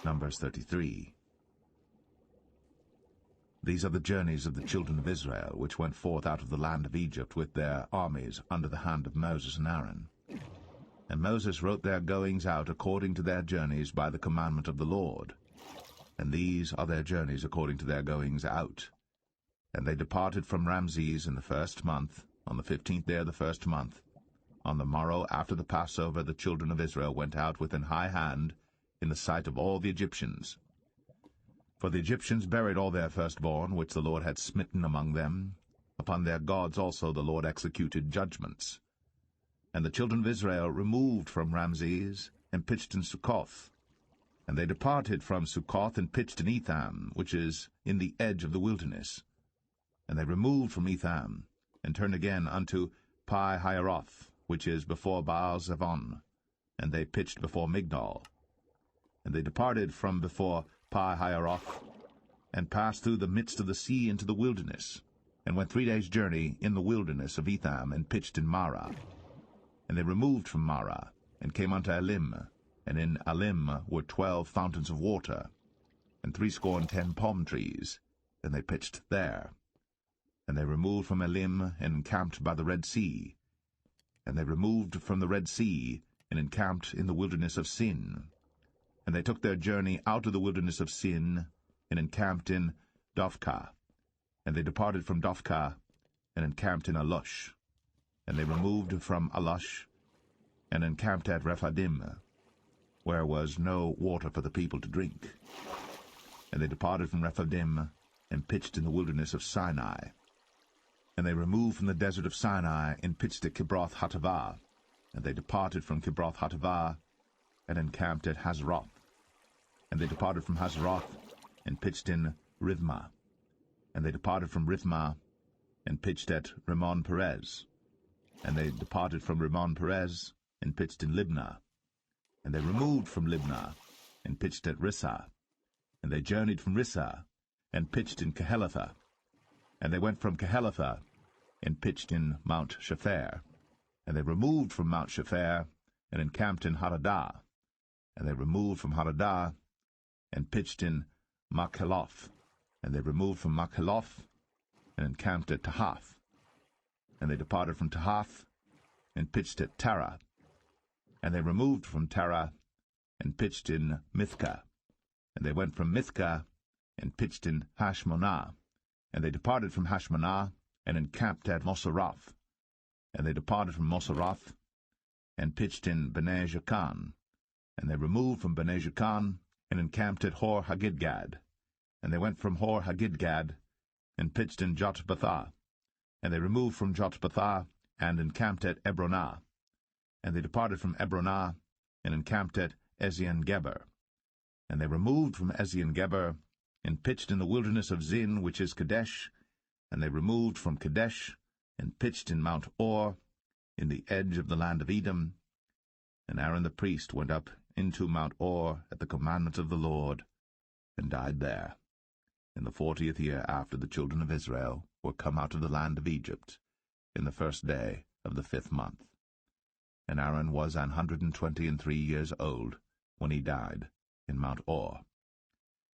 Numbers 33. These are the journeys of the children of Israel, which went forth out of the land of Egypt with their armies under the hand of Moses and Aaron. And Moses wrote their goings out according to their journeys by the commandment of the Lord. And these are their journeys according to their goings out. And they departed from Ramses in the 1st month, on the 15th day of the 1st month. On the morrow after the Passover the children of Israel went out with an high hand in the sight of all the Egyptians. For the Egyptians buried all their firstborn, which the Lord had smitten among them. Upon their gods also the Lord executed judgments. And the children of Israel removed from Ramses, and pitched in Succoth. And they departed from Succoth, and pitched in Etham, which is in the edge of the wilderness. And they removed from Etham, and turned again unto Pi-hahiroth, which is before Baal-zebon. And they pitched before Migdol. And they departed from before Pi-hahiroth, and passed through the midst of the sea into the wilderness, and went 3 days' journey in the wilderness of Etham, and pitched in Marah. And they removed from Marah, and came unto Elim, and in Elim were 12 fountains of water, and 70 palm trees, and they pitched there. And they removed from Elim, and encamped by the Red Sea. And they removed from the Red Sea, and encamped in the wilderness of Sin. And they took their journey out of the wilderness of Sin, and encamped in Dophkah. And they departed from Dophkah, and encamped in Alush. And they removed from Alush, and encamped at Rephidim, where was no water for the people to drink. And they departed from Rephidim, and pitched in the wilderness of Sinai. And they removed from the desert of Sinai, and pitched at Kibroth-Hattaavah. And they departed from Kibroth-Hattaavah, and encamped at Hazeroth. And they departed from Hazeroth, and pitched in Rithmah. And they departed from Rithmah, and pitched at Rimmon-Perez. And they departed from Rimmon-Perez, and pitched in Libnah. And they removed from Libnah, and pitched at Rissah. And they journeyed from Rissah, and pitched in Kehelatha. And they went from Kehelatha, and pitched in Mount Shepher. And they removed from Mount Shepher, and encamped in Hadadah. And they removed from Hadadah, and pitched in Makheloth. And they removed from Makheloth, and encamped at Tahath. And they departed from Tahath, and pitched at Tara. And they removed from Tara, and pitched in Mithkah. And they went from Mithkah, and pitched in Hashmonah. And they departed from Hashmonah, and encamped at Moseroth. And they departed from Moseroth, and pitched in Bene Jaakan. And they removed from Bene Jaakan, and encamped at Hor-Haggidgad. And they went from Hor-Haggidgad, and pitched in Jotbathah. And they removed from Jotbathah, and encamped at Ebronah. And they departed from Ebronah, and encamped at Ezion-Geber. And they removed from Ezion-Geber, and pitched in the wilderness of Zin, which is Kadesh. And they removed from Kadesh, and pitched in Mount Or, in the edge of the land of Edom. And Aaron the priest went up into Mount Or at the commandment of the Lord, and died there, in the 40th year after the children of Israel were come out of the land of Egypt, in the 1st day of the 5th month. And Aaron was 123 years old when he died in Mount Or.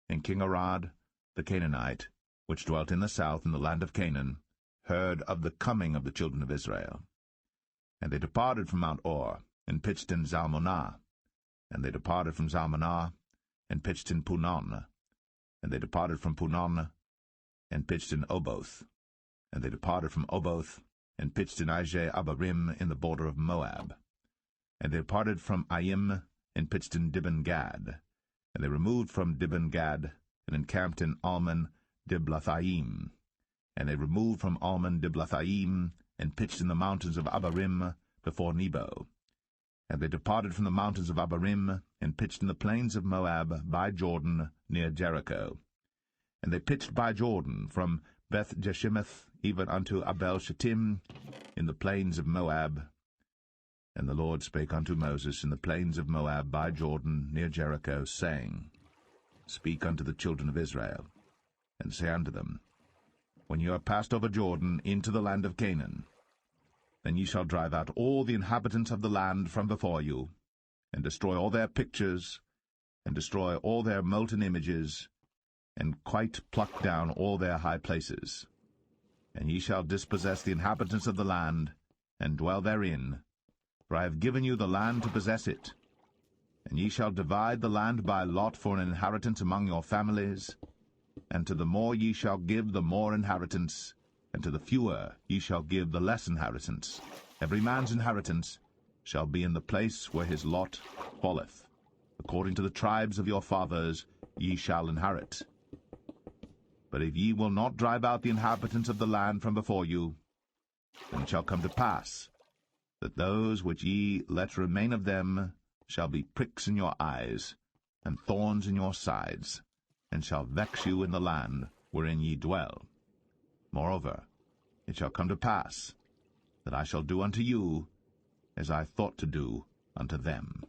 And King Arad, the Canaanite, which dwelt in the south in the land of Canaan, heard of the coming of the children of Israel. And they departed from Mount Or, and pitched in Zalmonah. And they departed from Zalmonah, and pitched in Punon. And they departed from Punon, and pitched in Oboth. And they departed from Oboth, and pitched in Ije-Abarim in the border of Moab. And they departed from Aim, and pitched in Dibon-Gad. And they removed from Dibon-Gad, and encamped in Almon-Diblathaim. And they removed from Almon-Diblathaim, and pitched in the mountains of Abarim before Nebo. And they departed from the mountains of Abarim, and pitched in the plains of Moab by Jordan near Jericho. And they pitched by Jordan from Beth-Jeshimoth even unto Abel-Shittim in the plains of Moab. And the Lord spake unto Moses in the plains of Moab by Jordan near Jericho, saying, Speak unto the children of Israel, and say unto them, When you are passed over Jordan into the land of Canaan, then ye shall drive out all the inhabitants of the land from before you, and destroy all their pictures, and destroy all their molten images, and quite pluck down all their high places. And ye shall dispossess the inhabitants of the land, and dwell therein, for I have given you the land to possess it. And ye shall divide the land by lot for an inheritance among your families, and to the more ye shall give the more inheritance, and to the fewer ye shall give the less inheritance. Every man's inheritance shall be in the place where his lot falleth. According to the tribes of your fathers ye shall inherit. But if ye will not drive out the inhabitants of the land from before you, then it shall come to pass that those which ye let remain of them shall be pricks in your eyes, and thorns in your sides, and shall vex you in the land wherein ye dwell. Moreover, it shall come to pass that I shall do unto you as I thought to do unto them.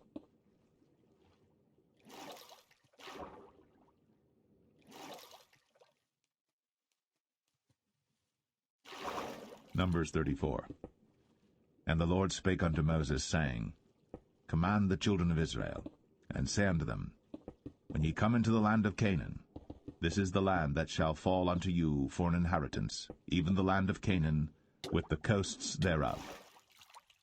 Numbers 34. And the Lord spake unto Moses, saying, Command the children of Israel, and say unto them, When ye come into the land of Canaan, this is the land that shall fall unto you for an inheritance, even the land of Canaan, with the coasts thereof.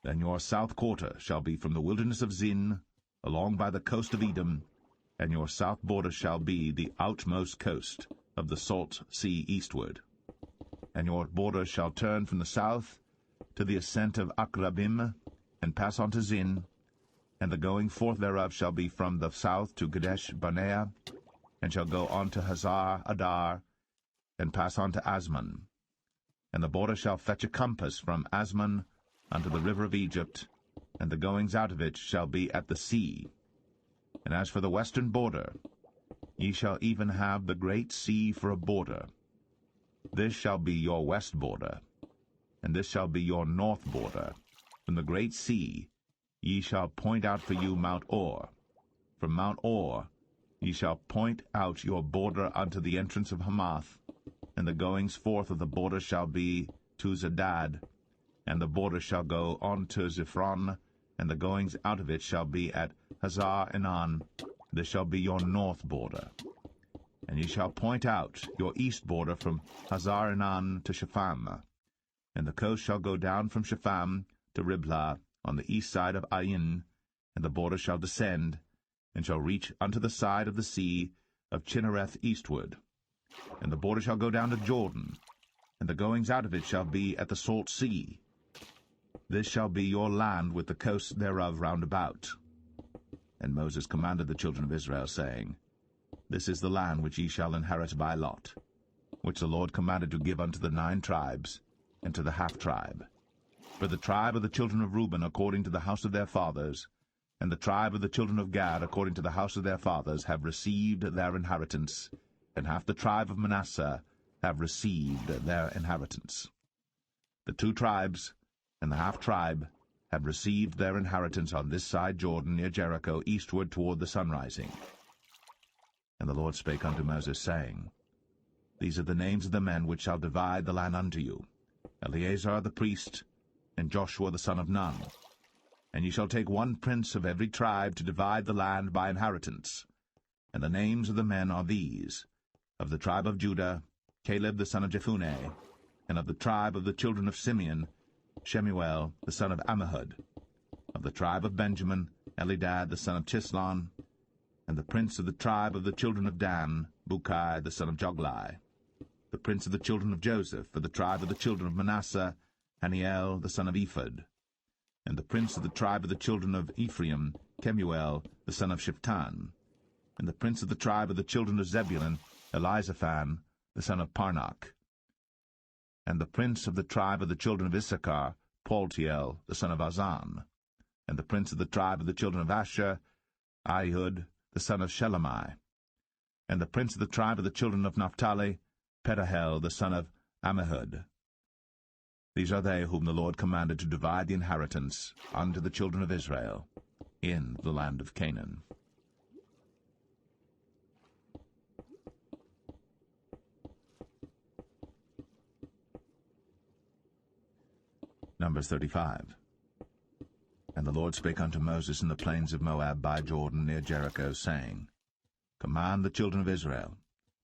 Then your south quarter shall be from the wilderness of Zin, along by the coast of Edom, and your south border shall be the outmost coast of the salt sea eastward. And your border shall turn from the south to the ascent of Akrabim, and pass on to Zin, and the going forth thereof shall be from the south to Kadesh Barnea, and shall go on to Hazar Adar, and pass on to Asmon. And the border shall fetch a compass from Asmon unto the river of Egypt, and the goings out of it shall be at the sea. And as for the western border, ye shall even have the great sea for a border. This shall be your west border, and this shall be your north border. From the great sea ye shall point out for you Mount Or. From Mount Or ye shall point out your border unto the entrance of Hamath, and the goings forth of the border shall be to Zedad, and the border shall go on to Ziphron, and the goings out of it shall be at Hazar Enan. This shall be your north border. And ye shall point out your east border from Hazar Enan to Shepham, and the coast shall go down from Shepham to Riblah on the east side of Ain, and the border shall descend, and shall reach unto the side of the sea of Chinnereth eastward. And the border shall go down to Jordan, and the goings out of it shall be at the salt sea. This shall be your land with the coasts thereof round about. And Moses commanded the children of Israel, saying, This is the land which ye shall inherit by lot, which the Lord commanded to give unto the 9 tribes, and to the half-tribe. For the tribe of the children of Reuben according to the house of their fathers, and the tribe of the children of Gad according to the house of their fathers, have received their inheritance, and half the tribe of Manasseh have received their inheritance. The 2 tribes and the half-tribe have received their inheritance on this side Jordan near Jericho, eastward toward the sunrising. And the Lord spake unto Moses, saying, These are the names of the men which shall divide the land unto you, Eleazar the priest, and Joshua the son of Nun. And ye shall take 1 prince of every tribe to divide the land by inheritance. And the names of the men are these: of the tribe of Judah, Caleb the son of Jephunneh; and of the tribe of the children of Simeon, Shemuel the son of Ammihud; of the tribe of Benjamin, Elidad the son of Chislon; and the prince of the tribe of the children of Dan, Bukai the son of Joglai; the prince of the children of Joseph, for the tribe of the children of Manasseh, Haniel the son of Ephod; and the prince of the tribe of the children of Ephraim, Kemuel the son of Shiptan; and the prince of the tribe of the children of Zebulun, Elizaphan the son of Parnach; and the prince of the tribe of the children of Issachar, Paltiel the son of Azan; and the prince of the tribe of the children of Asher, Ahud the son of Shelemai; and the prince of the tribe of the children of Naphtali, Pedahel the son of Ammihud. These are they whom the Lord commanded to divide the inheritance unto the children of Israel in the land of Canaan. Numbers 35. And the Lord spake unto Moses in the plains of Moab by Jordan near Jericho, saying, Command the children of Israel,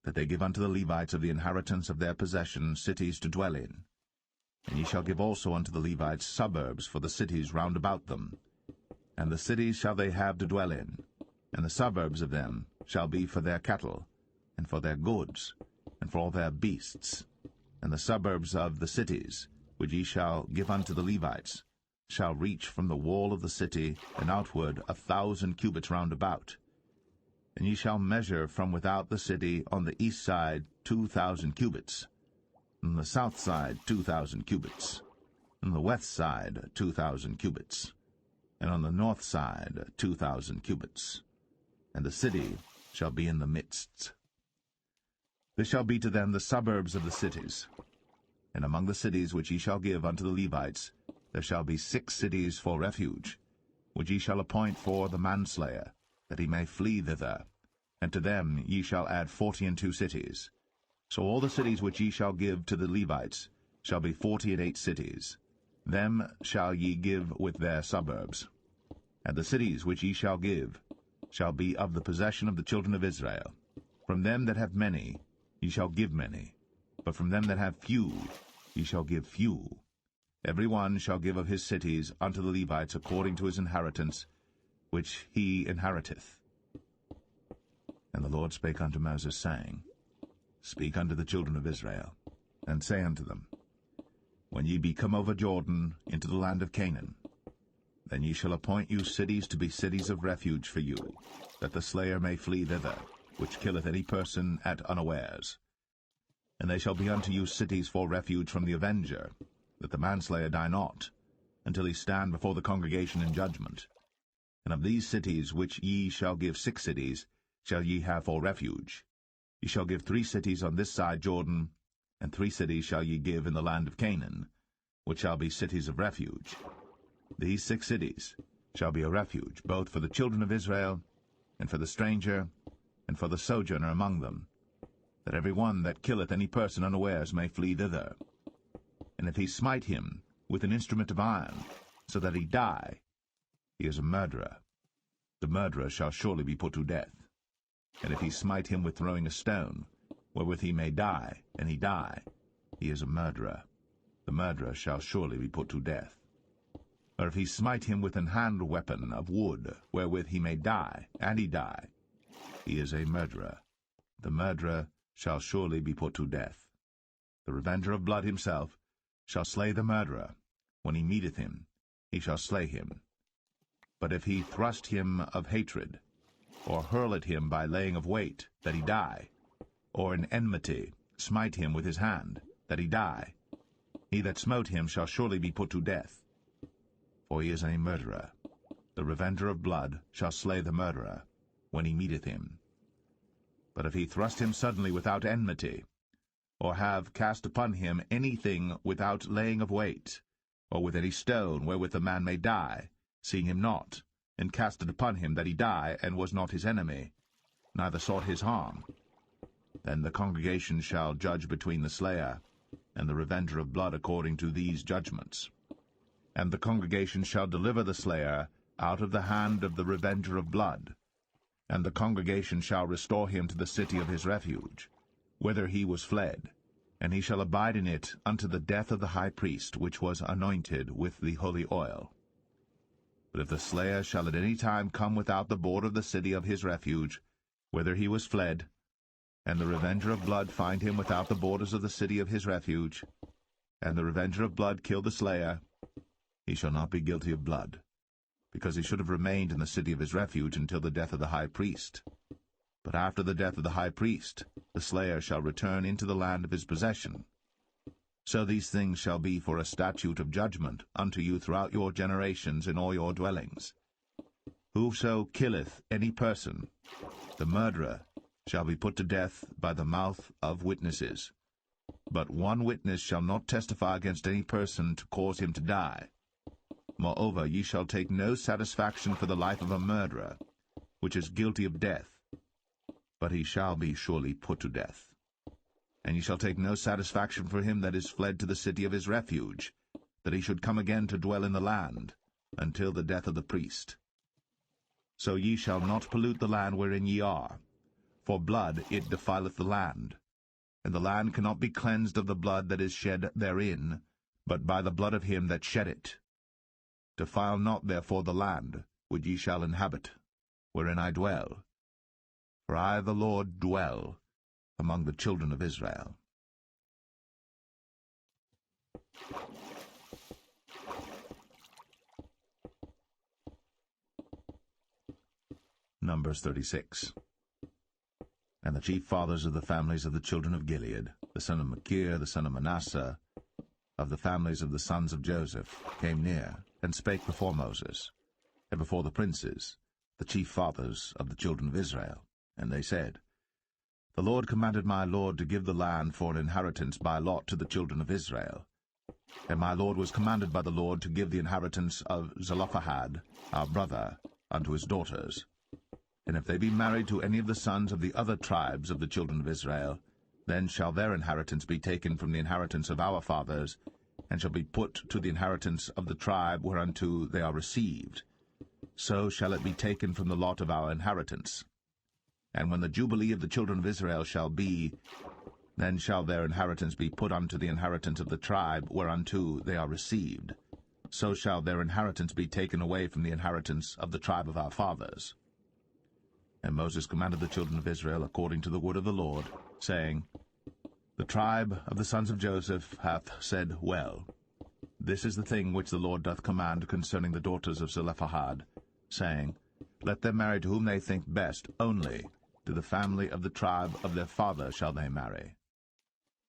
that they give unto the Levites of the inheritance of their possession cities to dwell in. And ye shall give also unto the Levites suburbs for the cities round about them. And the cities shall they have to dwell in, and the suburbs of them shall be for their cattle, and for their goods, and for all their beasts. And the suburbs of the cities, which ye shall give unto the Levites, shall reach from the wall of the city and outward 1,000 cubits round about. And ye shall measure from without the city on the east side 2,000 cubits, on the south side 2,000 cubits, on the west side 2,000 cubits, and on the north side 2,000 cubits. And the city shall be in the midst. This shall be to them the suburbs of the cities. And among the cities which ye shall give unto the Levites, there shall be 6 cities for refuge, which ye shall appoint for the manslayer, that he may flee thither. And to them ye shall add 42 cities. So all the cities which ye shall give to the Levites shall be 48 cities. Them shall ye give with their suburbs. And the cities which ye shall give shall be of the possession of the children of Israel. From them that have many ye shall give many, but from them that have few ye shall give few. Every one shall give of his cities unto the Levites according to his inheritance, which he inheriteth. And the Lord spake unto Moses, saying, Speak unto the children of Israel, and say unto them, When ye be come over Jordan into the land of Canaan, then ye shall appoint you cities to be cities of refuge for you, that the slayer may flee thither, which killeth any person at unawares. And they shall be unto you cities for refuge from the avenger, that the manslayer die not, until he stand before the congregation in judgment. And of these cities which ye shall give 6 cities shall ye have for refuge. Ye shall give 3 cities on this side Jordan, and 3 cities shall ye give in the land of Canaan, which shall be cities of refuge. These 6 cities shall be a refuge, both for the children of Israel, and for the stranger, and for the sojourner among them, that every one that killeth any person unawares may flee thither. And if he smite him with an instrument of iron, so that he die, he is a murderer. The murderer shall surely be put to death. And if he smite him with throwing a stone, wherewith he may die, and he die, he is a murderer. The murderer shall surely be put to death. Or if he smite him with an hand weapon of wood, wherewith he may die, and he die, he is a murderer. The murderer shall surely be put to death. The revenger of blood himself shall slay the murderer. When he meeteth him, he shall slay him. But if he thrust him of hatred, or hurl at him by laying of weight, that he die, or in enmity smite him with his hand, that he die, he that smote him shall surely be put to death. For he is a murderer. The revenger of blood shall slay the murderer, when he meeteth him. But if he thrust him suddenly without enmity, or have cast upon him anything without laying of weight, or with any stone wherewith the man may die, seeing him not, and cast it upon him that he die, and was not his enemy, neither sought his harm, then the congregation shall judge between the slayer and the revenger of blood according to these judgments. And the congregation shall deliver the slayer out of the hand of the revenger of blood, and the congregation shall restore him to the city of his refuge, whither he was fled, and he shall abide in it unto the death of the high priest, which was anointed with the holy oil. But if the slayer shall at any time come without the border of the city of his refuge, whither he was fled, and the revenger of blood find him without the borders of the city of his refuge, and the revenger of blood kill the slayer, he shall not be guilty of blood, because he should have remained in the city of his refuge until the death of the high priest. But after the death of the high priest, the slayer shall return into the land of his possession. So these things shall be for a statute of judgment unto you throughout your generations in all your dwellings. Whoso killeth any person, the murderer, shall be put to death by the mouth of witnesses. But one witness shall not testify against any person to cause him to die. Moreover, ye shall take no satisfaction for the life of a murderer, which is guilty of death, but he shall be surely put to death. And ye shall take no satisfaction for him that is fled to the city of his refuge, that he should come again to dwell in the land, until the death of the priest. So ye shall not pollute the land wherein ye are, For blood it defileth the land, and the land cannot be cleansed of the blood that is shed therein, but by the blood of him that shed it. Defile not therefore the land, which ye shall inhabit, wherein I dwell. For I the Lord dwell among the children of Israel. Numbers 36. And the chief fathers of the families of the children of Gilead, the son of Machir, the son of Manasseh, of the families of the sons of Joseph, came near, and spake before Moses, and before the princes, the chief fathers of the children of Israel. And they said, The Lord commanded my Lord to give the land for an inheritance by lot to the children of Israel. And my Lord was commanded by the Lord to give the inheritance of Zelophehad, our brother, unto his daughters. And if they be married to any of the sons of the other tribes of the children of Israel, then shall their inheritance be taken from the inheritance of our fathers, and shall be put to the inheritance of the tribe whereunto they are received. So shall it be taken from the lot of our inheritance. And when the jubilee of the children of Israel shall be, then shall their inheritance be put unto the inheritance of the tribe whereunto they are received. So shall their inheritance be taken away from the inheritance of the tribe of our fathers. And Moses commanded the children of Israel according to the word of the Lord, saying, The tribe of the sons of Joseph hath said well. This is the thing which the Lord doth command concerning the daughters of Zelophehad, saying, Let them marry to whom they think best, only to the family of the tribe of their father shall they marry.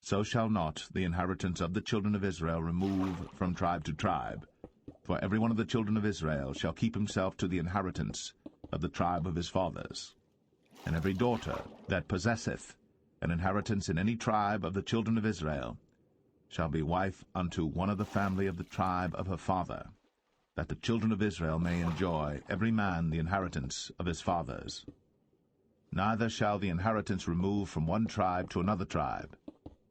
So shall not the inheritance of the children of Israel remove from tribe to tribe, for every one of the children of Israel shall keep himself to the inheritance of the tribe of his fathers. And every daughter that possesseth an inheritance in any tribe of the children of Israel shall be wife unto one of the family of the tribe of her father, that the children of Israel may enjoy every man the inheritance of his fathers. Neither shall the inheritance remove from one tribe to another tribe,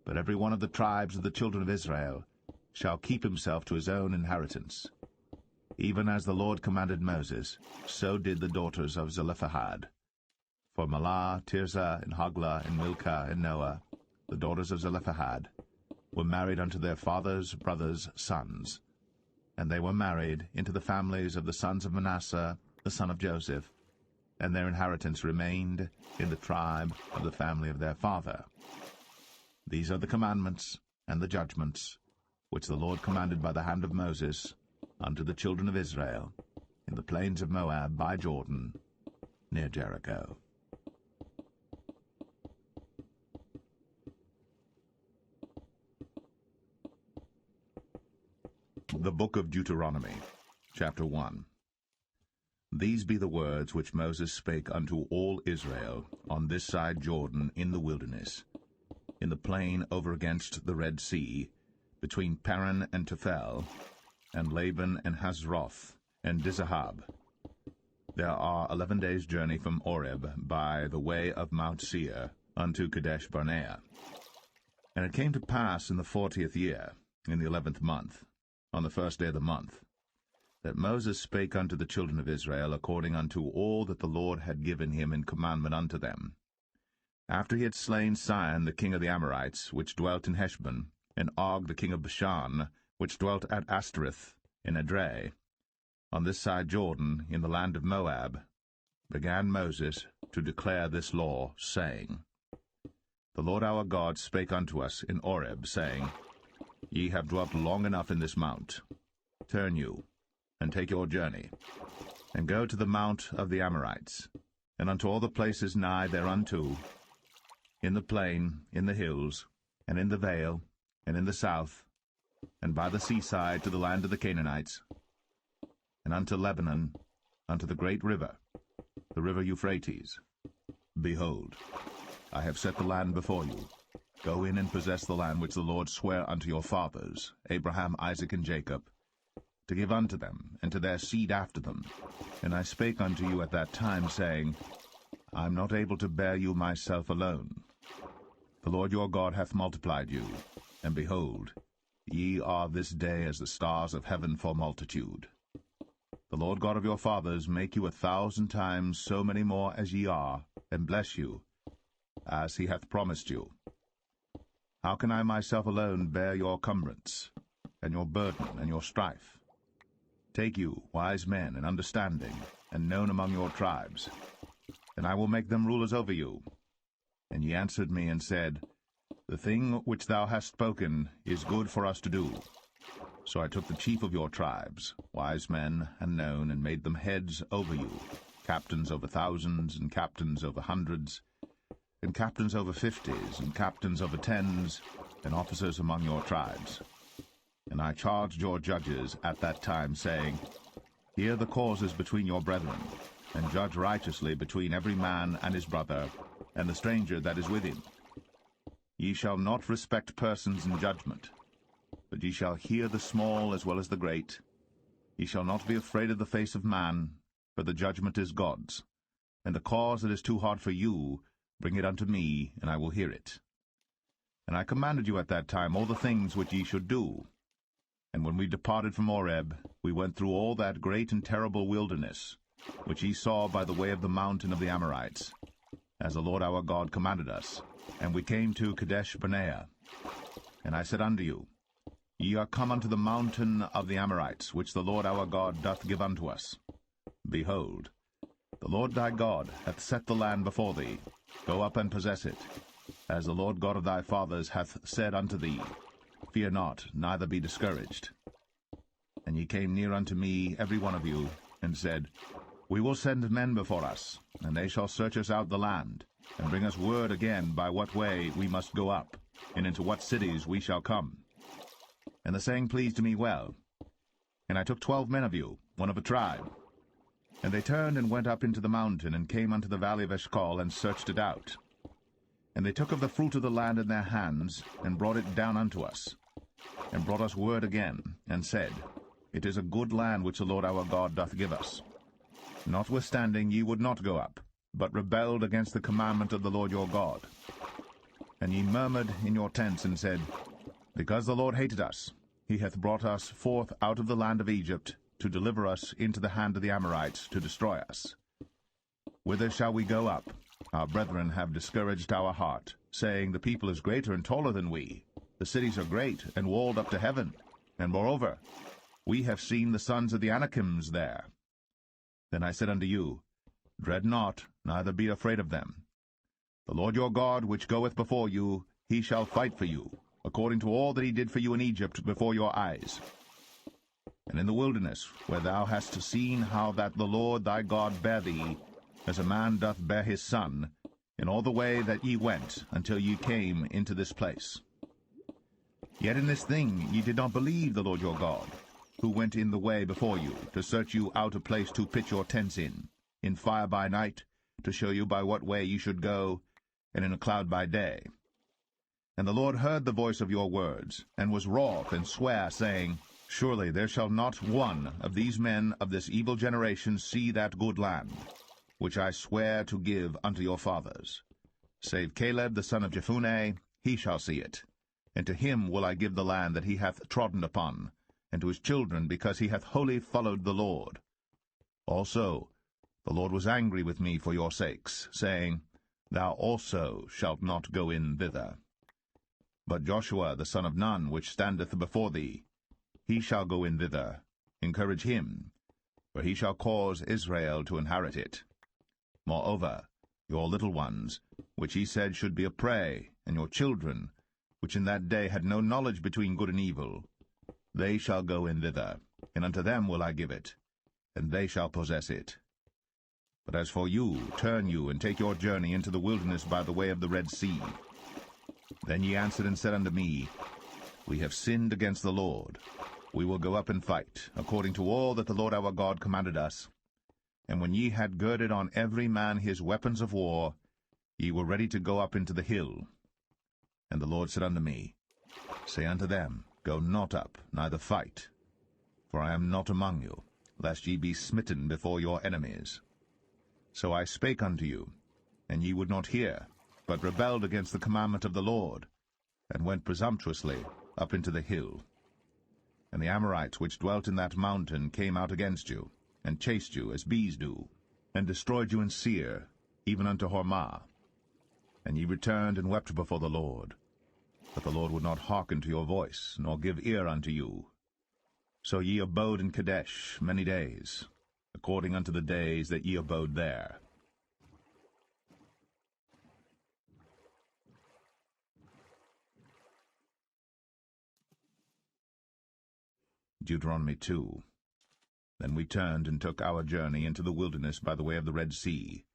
but every one of the tribes of the children of Israel shall keep himself to his own inheritance. Even as the Lord commanded Moses, so did the daughters of Zelophehad. For Mahlah, Tirzah, and Hoglah, and Milcah, and Noah, the daughters of Zelophehad, were married unto their father's brothers' sons. And they were married into the families of the sons of Manasseh, the son of Joseph, and their inheritance remained in the tribe of the family of their father. These are the commandments and the judgments which the Lord commanded by the hand of Moses unto the children of Israel in the plains of Moab by Jordan, near Jericho. The Book of Deuteronomy, chapter 1. These be the words which Moses spake unto all Israel on this side Jordan in the wilderness, in the plain over against the Red Sea, between Paran and Tophel, and Laban and Hazroth, and Dizahab. There are 11 days' journey from Oreb by the way of Mount Seir unto Kadesh Barnea. And it came to pass in the 40th year, in the 11th month, on the first day of the month, that Moses spake unto the children of Israel according unto all that the Lord had given him in commandment unto them. After he had slain Sihon the king of the Amorites, which dwelt in Heshbon, and Og the king of Bashan, which dwelt at Ashtoreth in Edrei, on this side Jordan, in the land of Moab, began Moses to declare this law, saying, The Lord our God spake unto us in Oreb, saying, Ye have dwelt long enough in this mount. Turn you, and take your journey, and go to the mount of the Amorites, and unto all the places nigh thereunto, in the plain, in the hills, and in the vale, and in the south, and by the seaside to the land of the Canaanites, and unto Lebanon, unto the great river, the river Euphrates. Behold, I have set the land before you. Go in and possess the land which the Lord sware unto your fathers, Abraham, Isaac, and Jacob, to give unto them, and to their seed after them. And I spake unto you at that time, saying, I am not able to bear you myself alone. The Lord your God hath multiplied you, and behold, ye are this day as the stars of heaven for multitude. The Lord God of your fathers make you 1,000 times so many more as ye are, and bless you, as he hath promised you. How can I myself alone bear your cumbrance, and your burden, and your strife? Take you, wise men and understanding, and known among your tribes, and I will make them rulers over you. And ye answered me and said, The thing which thou hast spoken is good for us to do. So I took the chief of your tribes, wise men and known, and made them heads over you, captains over thousands, and captains over hundreds, and captains over 50s, and captains over 10s, and officers among your tribes. And I charged your judges at that time, saying, Hear the causes between your brethren, and judge righteously between every man and his brother, and the stranger that is with him. Ye shall not respect persons in judgment, but ye shall hear the small as well as the great. Ye shall not be afraid of the face of man, for the judgment is God's. And the cause that is too hard for you, bring it unto me, and I will hear it. And I commanded you at that time all the things which ye should do. And when we departed from Oreb, we went through all that great and terrible wilderness, which ye saw by the way of the mountain of the Amorites, as the Lord our God commanded us. And we came to Kadesh-barnea. And I said unto you, Ye are come unto the mountain of the Amorites, which the Lord our God doth give unto us. Behold, the Lord thy God hath set the land before thee. Go up and possess it, as the Lord God of thy fathers hath said unto thee. Fear not, neither be discouraged. And ye came near unto me, every one of you, and said, We will send men before us, and they shall search us out the land, and bring us word again by what way we must go up, and into what cities we shall come. And the saying pleased me well. And I took 12 men of you, one of a tribe. And they turned and went up into the mountain, and came unto the valley of Eshcol, and searched it out. And they took of the fruit of the land in their hands, and brought it down unto us, and brought us word again, and said, It is a good land which the Lord our God doth give us. Notwithstanding ye would not go up, but rebelled against the commandment of the Lord your God. And ye murmured in your tents, and said, Because the Lord hated us, he hath brought us forth out of the land of Egypt, to deliver us into the hand of the Amorites, to destroy us. Whither shall we go up? Our brethren have discouraged our heart, saying, The people is greater and taller than we. The cities are great, and walled up to heaven. And moreover, we have seen the sons of the Anakims there. Then I said unto you, Dread not, neither be afraid of them. The Lord your God, which goeth before you, he shall fight for you, according to all that he did for you in Egypt before your eyes. And in the wilderness, where thou hast seen how that the Lord thy God bare thee, as a man doth bear his son, in all the way that ye went, until ye came into this place. Yet in this thing ye did not believe the Lord your God, who went in the way before you, to search you out a place to pitch your tents in fire by night, to show you by what way ye should go, and in a cloud by day. And the Lord heard the voice of your words, and was wroth, and sware, saying, Surely there shall not one of these men of this evil generation see that good land, which I swear to give unto your fathers. Save Caleb the son of Jephunneh, he shall see it. And to him will I give the land that he hath trodden upon, and to his children, because he hath wholly followed the Lord. Also the Lord was angry with me for your sakes, saying, Thou also shalt not go in thither. But Joshua the son of Nun, which standeth before thee, he shall go in thither. Encourage him, for he shall cause Israel to inherit it. Moreover, your little ones, which he said should be a prey, and your children, which in that day had no knowledge between good and evil, they shall go in thither, and unto them will I give it, and they shall possess it. But as for you, turn you, and take your journey into the wilderness by the way of the Red Sea. Then ye answered and said unto me, We have sinned against the Lord. We will go up and fight, according to all that the Lord our God commanded us. And when ye had girded on every man his weapons of war, ye were ready to go up into the hill. And the Lord said unto me, Say unto them, Go not up, neither fight, for I am not among you, lest ye be smitten before your enemies. So I spake unto you, and ye would not hear, but rebelled against the commandment of the Lord, and went presumptuously up into the hill. And the Amorites which dwelt in that mountain came out against you, and chased you as bees do, and destroyed you in Seir, even unto Hormah. And ye returned and wept before the Lord. But the Lord would not hearken to your voice, nor give ear unto you. So ye abode in Kadesh many days, according unto the days that ye abode there. Deuteronomy 2. Then we turned and took our journey into the wilderness by the way of the Red Sea,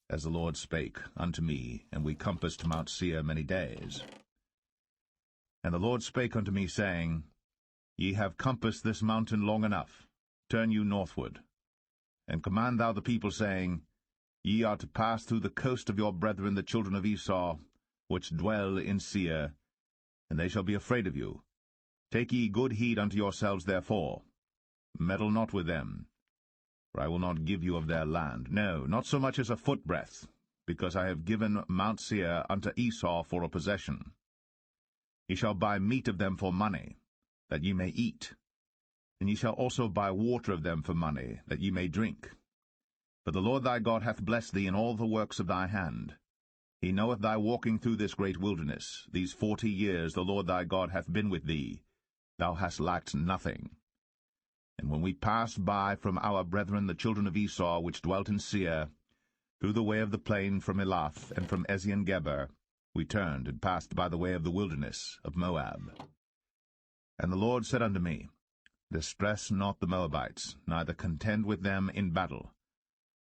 as the Lord spake unto me, and we compassed Mount Seir many days. And the Lord spake unto me, saying, Ye have compassed this mountain long enough. Turn you northward. And command thou the people, saying, Ye are to pass through the coast of your brethren the children of Esau, which dwell in Seir, and they shall be afraid of you. Take ye good heed unto yourselves therefore. Meddle not with them, for I will not give you of their land, no, not so much as a footbreadth, because I have given Mount Seir unto Esau for a possession. Ye shall buy meat of them for money, that ye may eat, and ye shall also buy water of them for money, that ye may drink. For the Lord thy God hath blessed thee in all the works of thy hand. He knoweth thy walking through this great wilderness. These 40 years the Lord thy God hath been with thee. Thou hast lacked nothing. And when we passed by from our brethren the children of Esau, which dwelt in Seir, through the way of the plain from Elath and from Ezion-Geber, we turned and passed by the way of the wilderness of Moab. And the Lord said unto me, Distress not the Moabites, neither contend with them in battle.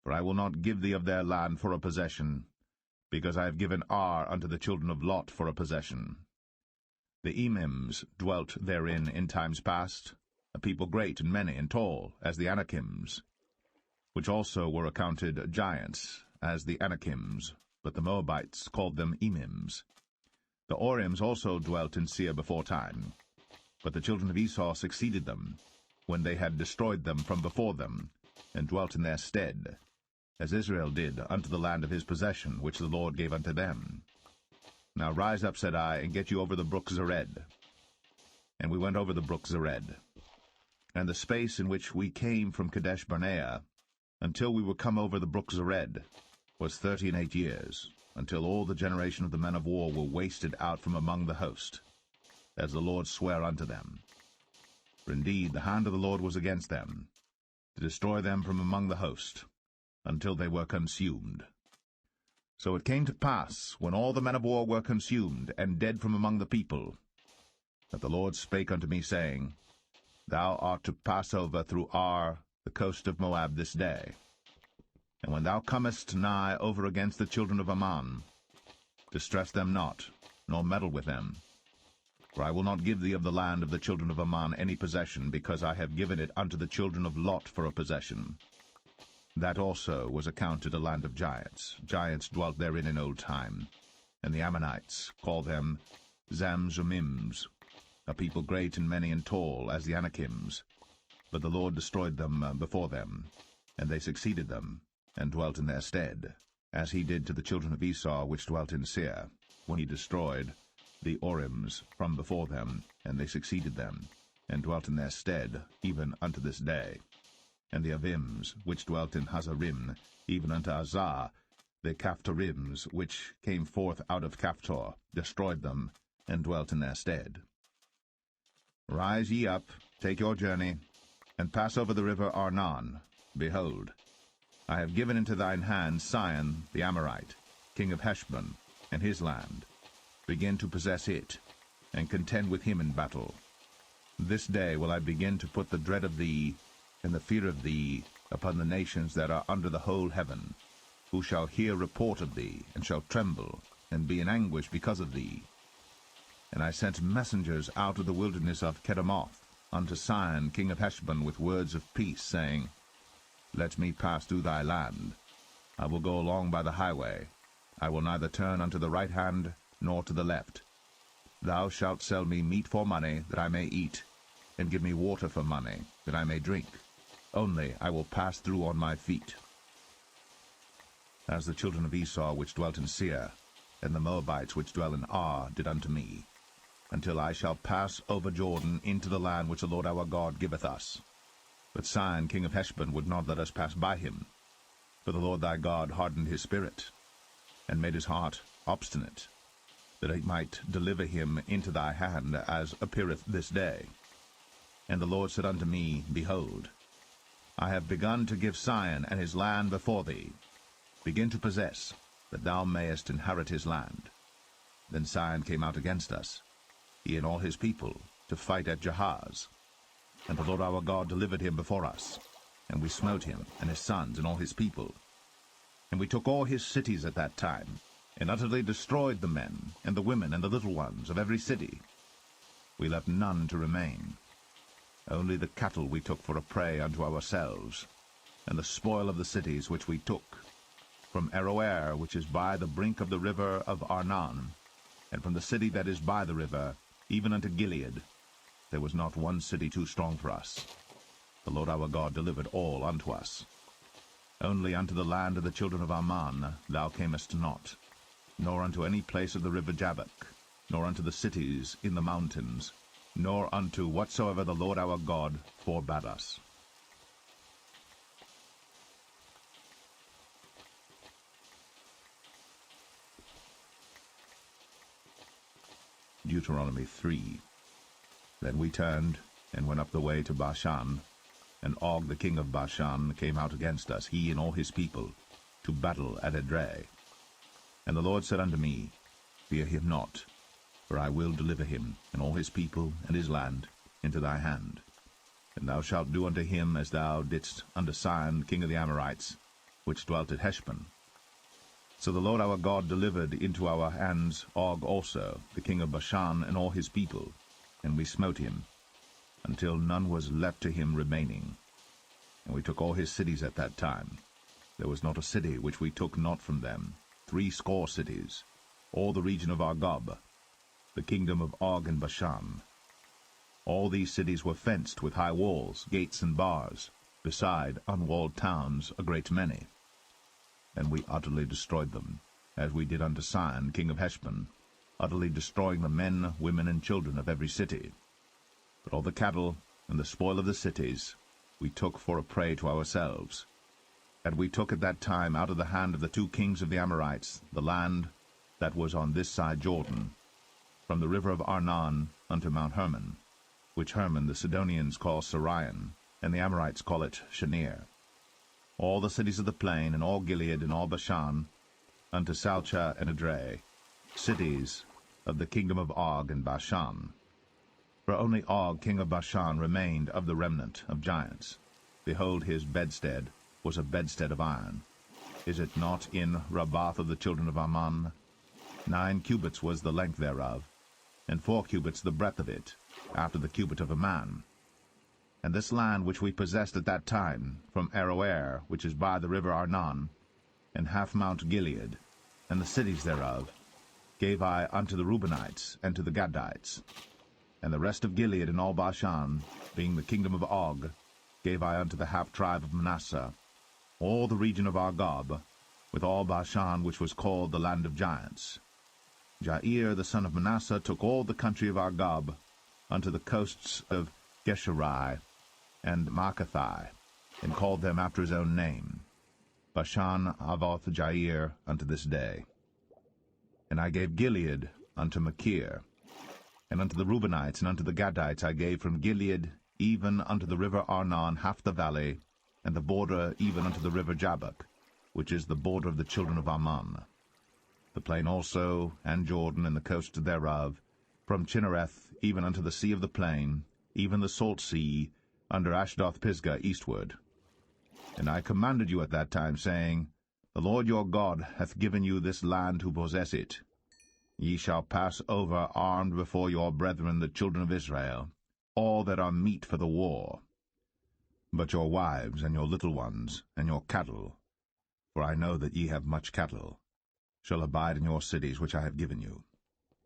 For I will not give thee of their land for a possession, because I have given Ar unto the children of Lot for a possession. The Emims dwelt therein in times past, a people great and many and tall, as the Anakims, which also were accounted giants, as the Anakims, but the Moabites called them Emims. The Orims also dwelt in Seir before time, but the children of Esau succeeded them, when they had destroyed them from before them, and dwelt in their stead, as Israel did unto the land of his possession, which the Lord gave unto them. Now rise up, said I, and get you over the brook Zered. And we went over the brook Zered. And the space in which we came from Kadesh-barnea, until we were come over the brook Zered, was 38 years, until all the generation of the men of war were wasted out from among the host, as the Lord sware unto them. For indeed the hand of the Lord was against them, to destroy them from among the host, until they were consumed. So it came to pass, when all the men of war were consumed, and dead from among the people, that the Lord spake unto me, saying, Thou art to pass over through Ar, the coast of Moab, this day. And when thou comest nigh over against the children of Ammon, distress them not, nor meddle with them. For I will not give thee of the land of the children of Ammon any possession, because I have given it unto the children of Lot for a possession. That also was accounted a land of giants. Giants dwelt therein in old time. And the Ammonites call them Zamzummims, a people great and many and tall, as the Anakims. But the Lord destroyed them before them, and they succeeded them, and dwelt in their stead, as he did to the children of Esau which dwelt in Seir, when he destroyed the Orims from before them, and they succeeded them, and dwelt in their stead, even unto this day. And the Avims, which dwelt in Hazarim, even unto Azar, the Caphtorims, which came forth out of Caphtor, destroyed them, and dwelt in their stead. Rise ye up, take your journey, and pass over the river Arnon. Behold, I have given into thine hand Sihon the Amorite, king of Heshbon, and his land. Begin to possess it, and contend with him in battle. This day will I begin to put the dread of thee, and the fear of thee, upon the nations that are under the whole heaven, who shall hear report of thee, and shall tremble, and be in anguish because of thee. And I sent messengers out of the wilderness of Kedemoth unto Sihon king of Heshbon with words of peace, saying, Let me pass through thy land. I will go along by the highway. I will neither turn unto the right hand, nor to the left. Thou shalt sell me meat for money, that I may eat, and give me water for money, that I may drink. Only I will pass through on my feet. As the children of Esau which dwelt in Seir, and the Moabites which dwell in Ar, did unto me, until I shall pass over Jordan into the land which the Lord our God giveth us. But Sihon king of Heshbon would not let us pass by him, for the Lord thy God hardened his spirit, and made his heart obstinate, that he might deliver him into thy hand, as appeareth this day. And the Lord said unto me, Behold, I have begun to give Sion and his land before thee. Begin to possess, that thou mayest inherit his land. Then Sion came out against us, he and all his people, to fight at Jahaz. And the Lord our God delivered him before us, and we smote him, and his sons, and all his people. And we took all his cities at that time, and utterly destroyed the men, and the women, and the little ones of every city. We left none to remain. Only the cattle we took for a prey unto ourselves, and the spoil of the cities which we took, from Aroer, which is by the brink of the river of Arnon, and from the city that is by the river, even unto Gilead. There was not one city too strong for us. The Lord our God delivered all unto us. Only unto the land of the children of Ammon thou camest not, nor unto any place of the river Jabbok, nor unto the cities in the mountains, nor unto whatsoever the Lord our God forbade us. Deuteronomy 3. Then we turned and went up the way to Bashan, and Og the king of Bashan came out against us, he and all his people, to battle at Edrei. And the Lord said unto me, Fear him not, for I will deliver him, and all his people, and his land, into thy hand. And thou shalt do unto him as thou didst unto Sihon king of the Amorites, which dwelt at Heshbon. So the Lord our God delivered into our hands Og also, the king of Bashan, and all his people, and we smote him, until none was left to him remaining. And we took all his cities at that time. There was not a city which we took not from them, 80 cities, all the region of Argob, the kingdom of Og and Bashan. All these cities were fenced with high walls, gates, and bars, beside unwalled towns a great many. And we utterly destroyed them, as we did unto Sihon king of Heshbon, utterly destroying the men, women, and children of every city. But all the cattle and the spoil of the cities we took for a prey to ourselves. And we took at that time out of the hand of the 2 kings of the Amorites the land that was on this side Jordan, from the river of Arnon unto Mount Hermon, which Hermon the Sidonians call Sirion, and the Amorites call it Shenir. All the cities of the plain, and all Gilead, and all Bashan, unto Salcha and Edrei, cities of the kingdom of Og and Bashan. For only Og king of Bashan remained of the remnant of giants. Behold, his bedstead was a bedstead of iron. Is it not in Rabbath of the children of Ammon? 9 cubits was the length thereof, and 4 cubits the breadth of it, after the cubit of a man. And this land which we possessed at that time, from Aroer, which is by the river Arnon, and half Mount Gilead, and the cities thereof, gave I unto the Reubenites and to the Gadites. And the rest of Gilead and all Bashan, being the kingdom of Og, gave I unto the half-tribe of Manasseh, all the region of Argob, with all Bashan, which was called the land of giants. Jair the son of Manasseh took all the country of Argob, unto the coasts of Geshurai and Maacathai, and called them after his own name, Bashan Avoth Jair, unto this day. And I gave Gilead unto Machir, and unto the Reubenites and unto the Gadites I gave from Gilead even unto the river Arnon half the valley, and the border even unto the river Jabbok, which is the border of the children of Ammon. The plain also, and Jordan, and the coast thereof, from Chinnereth even unto the sea of the plain, even the salt sea, under Ashdoth-Pisgah eastward. And I commanded you at that time, saying, The Lord your God hath given you this land to possess it. Ye shall pass over armed before your brethren the children of Israel, all that are meet for the war. But your wives, and your little ones, and your cattle, for I know that ye have much cattle, shall abide in your cities which I have given you,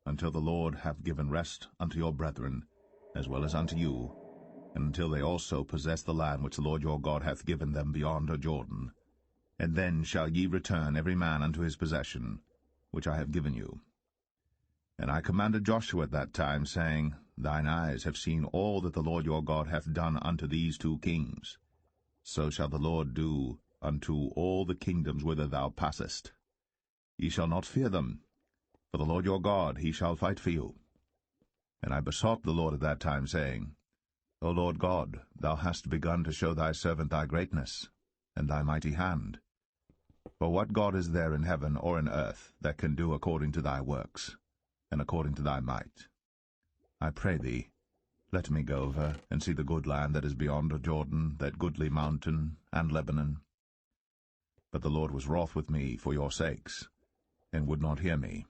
until the Lord have given rest unto your brethren, as well as unto you, and until they also possess the land which the Lord your God hath given them beyond the Jordan. And then shall ye return every man unto his possession, which I have given you. And I commanded Joshua at that time, saying, Thine eyes have seen all that the Lord your God hath done unto these 2 kings. So shall the Lord do unto all the kingdoms whither thou passest. Ye shall not fear them, For the Lord your God, he shall fight for you. And I besought the Lord at that time, saying, O Lord God, thou hast begun to show thy servant thy greatness, and thy mighty hand. For what God is there in heaven or in earth that can do according to thy works, and according to thy might? I pray thee, let me go over and see the good land that is beyond Jordan, that goodly mountain, and Lebanon. But the Lord was wroth with me for your sakes, and would not hear me.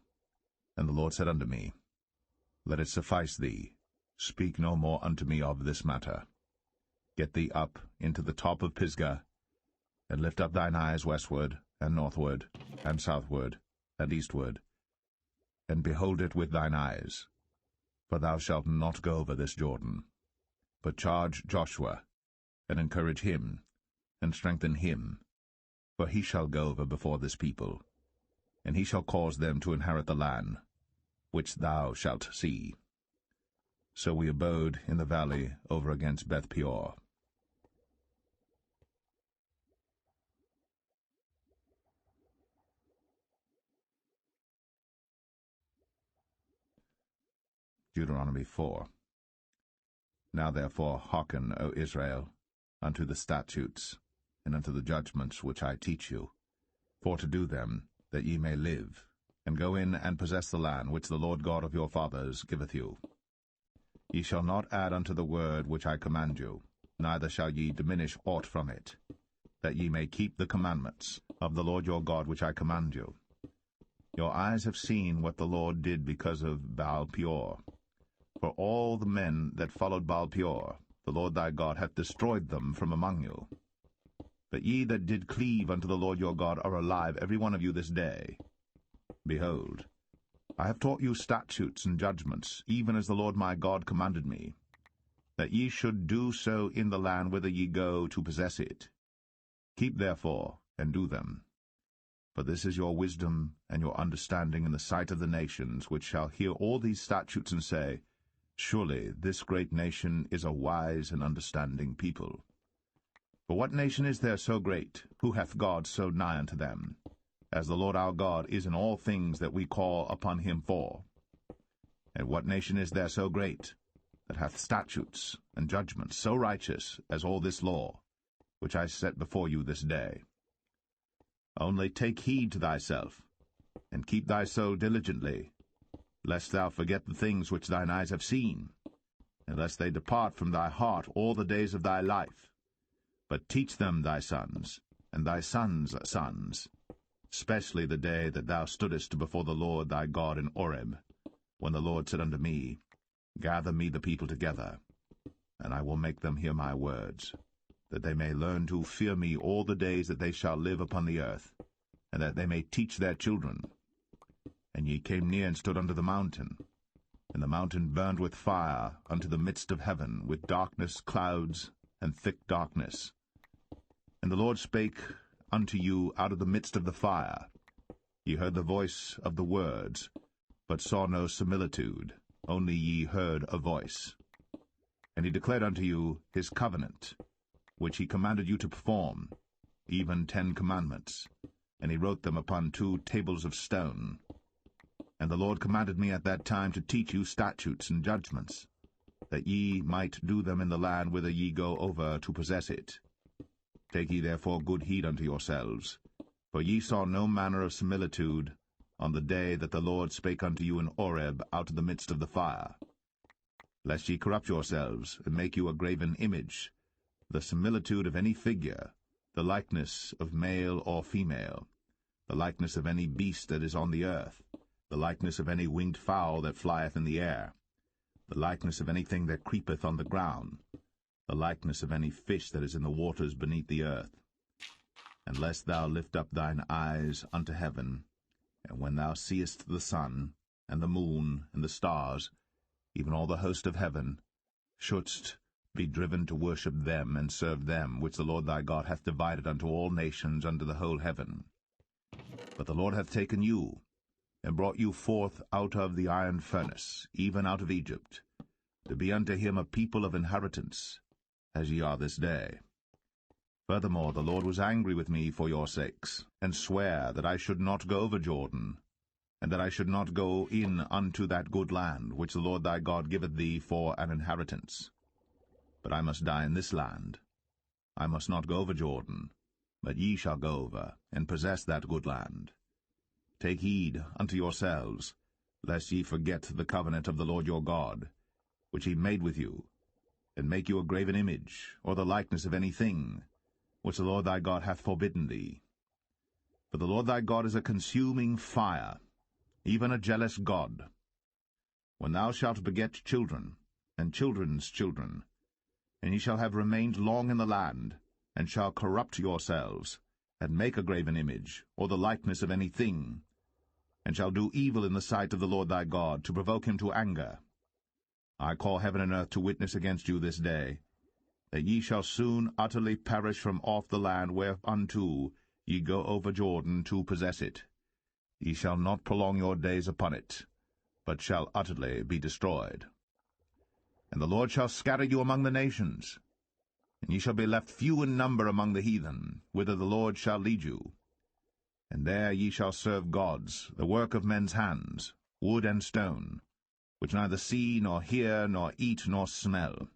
And the Lord said unto me, Let it suffice thee, speak no more unto me of this matter. Get thee up into the top of Pisgah, and lift up thine eyes westward, and northward, and southward, and eastward, and behold it with thine eyes. For thou shalt not go over this Jordan, but charge Joshua, and encourage him, and strengthen him, for he shall go over before this people, and he shall cause them to inherit the land, which thou shalt see. So we abode in the valley over against Beth Peor. Deuteronomy 4. Now therefore hearken, O Israel, unto the statutes, and unto the judgments which I teach you, for to do them, that ye may live, and go in and possess the land which the Lord God of your fathers giveth you. Ye shall not add unto the word which I command you, neither shall ye diminish aught from it, that ye may keep the commandments of the Lord your God which I command you. Your eyes have seen what the Lord did because of Baal Peor. For all the men that followed Baal Peor, the Lord thy God hath destroyed them from among you. But ye that did cleave unto the Lord your God are alive, every one of you this day. Behold, I have taught you statutes and judgments, even as the Lord my God commanded me, that ye should do so in the land whither ye go to possess it. Keep therefore, and do them. For this is your wisdom and your understanding in the sight of the nations, which shall hear all these statutes and say, Surely this great nation is a wise and understanding people. For what nation is there so great, who hath God so nigh unto them, as the Lord our God is in all things that we call upon him for? And what nation is there so great, that hath statutes and judgments so righteous as all this law, which I set before you this day? Only take heed to thyself, and keep thy soul diligently, lest thou forget the things which thine eyes have seen, and lest they depart from thy heart all the days of thy life. But teach them thy sons, and thy sons' sons, especially the day that thou stoodest before the Lord thy God in Horeb, when the Lord said unto me, Gather me the people together, and I will make them hear my words, that they may learn to fear me all the days that they shall live upon the earth, and that they may teach their children. And ye came near and stood under the mountain, and the mountain burned with fire unto the midst of heaven, with darkness, clouds, and thick darkness. And the Lord spake unto you out of the midst of the fire. Ye heard the voice of the words, but saw no similitude, only ye heard a voice. And he declared unto you his covenant, which he commanded you to perform, even 10 commandments, and he wrote them upon 2 tables of stone. And the Lord commanded me at that time to teach you statutes and judgments, that ye might do them in the land whither ye go over to possess it. Take ye therefore good heed unto yourselves, for ye saw no manner of similitude on the day that the Lord spake unto you in Horeb out of the midst of the fire, lest ye corrupt yourselves, and make you a graven image, the similitude of any figure, the likeness of male or female, the likeness of any beast that is on the earth, the likeness of any winged fowl that flieth in the air, the likeness of anything that creepeth on the ground, the likeness of any fish that is in the waters beneath the earth. And lest thou lift up thine eyes unto heaven, and when thou seest the sun, and the moon, and the stars, even all the host of heaven, shouldst be driven to worship them and serve them, which the Lord thy God hath divided unto all nations under the whole heaven. But the Lord hath taken you, and brought you forth out of the iron furnace, even out of Egypt, to be unto him a people of inheritance, as ye are this day. Furthermore, the Lord was angry with me for your sakes, and sware that I should not go over Jordan, and that I should not go in unto that good land, which the Lord thy God giveth thee for an inheritance. But I must die in this land. I must not go over Jordan, but ye shall go over, and possess that good land. Take heed unto yourselves, lest ye forget the covenant of the Lord your God, which he made with you, and make you a graven image, or the likeness of any thing, which the Lord thy God hath forbidden thee. For the Lord thy God is a consuming fire, even a jealous God. When thou shalt beget children, and children's children, and ye shall have remained long in the land, and shall corrupt yourselves, and make a graven image, or the likeness of any thing, and shall do evil in the sight of the Lord thy God, to provoke him to anger, I call heaven and earth to witness against you this day, that ye shall soon utterly perish from off the land whereunto ye go over Jordan to possess it. Ye shall not prolong your days upon it, but shall utterly be destroyed. And the Lord shall scatter you among the nations, and ye shall be left few in number among the heathen, whither the Lord shall lead you. And there ye shall serve gods, the work of men's hands, wood and stone, which neither see, nor hear, nor eat, nor smell.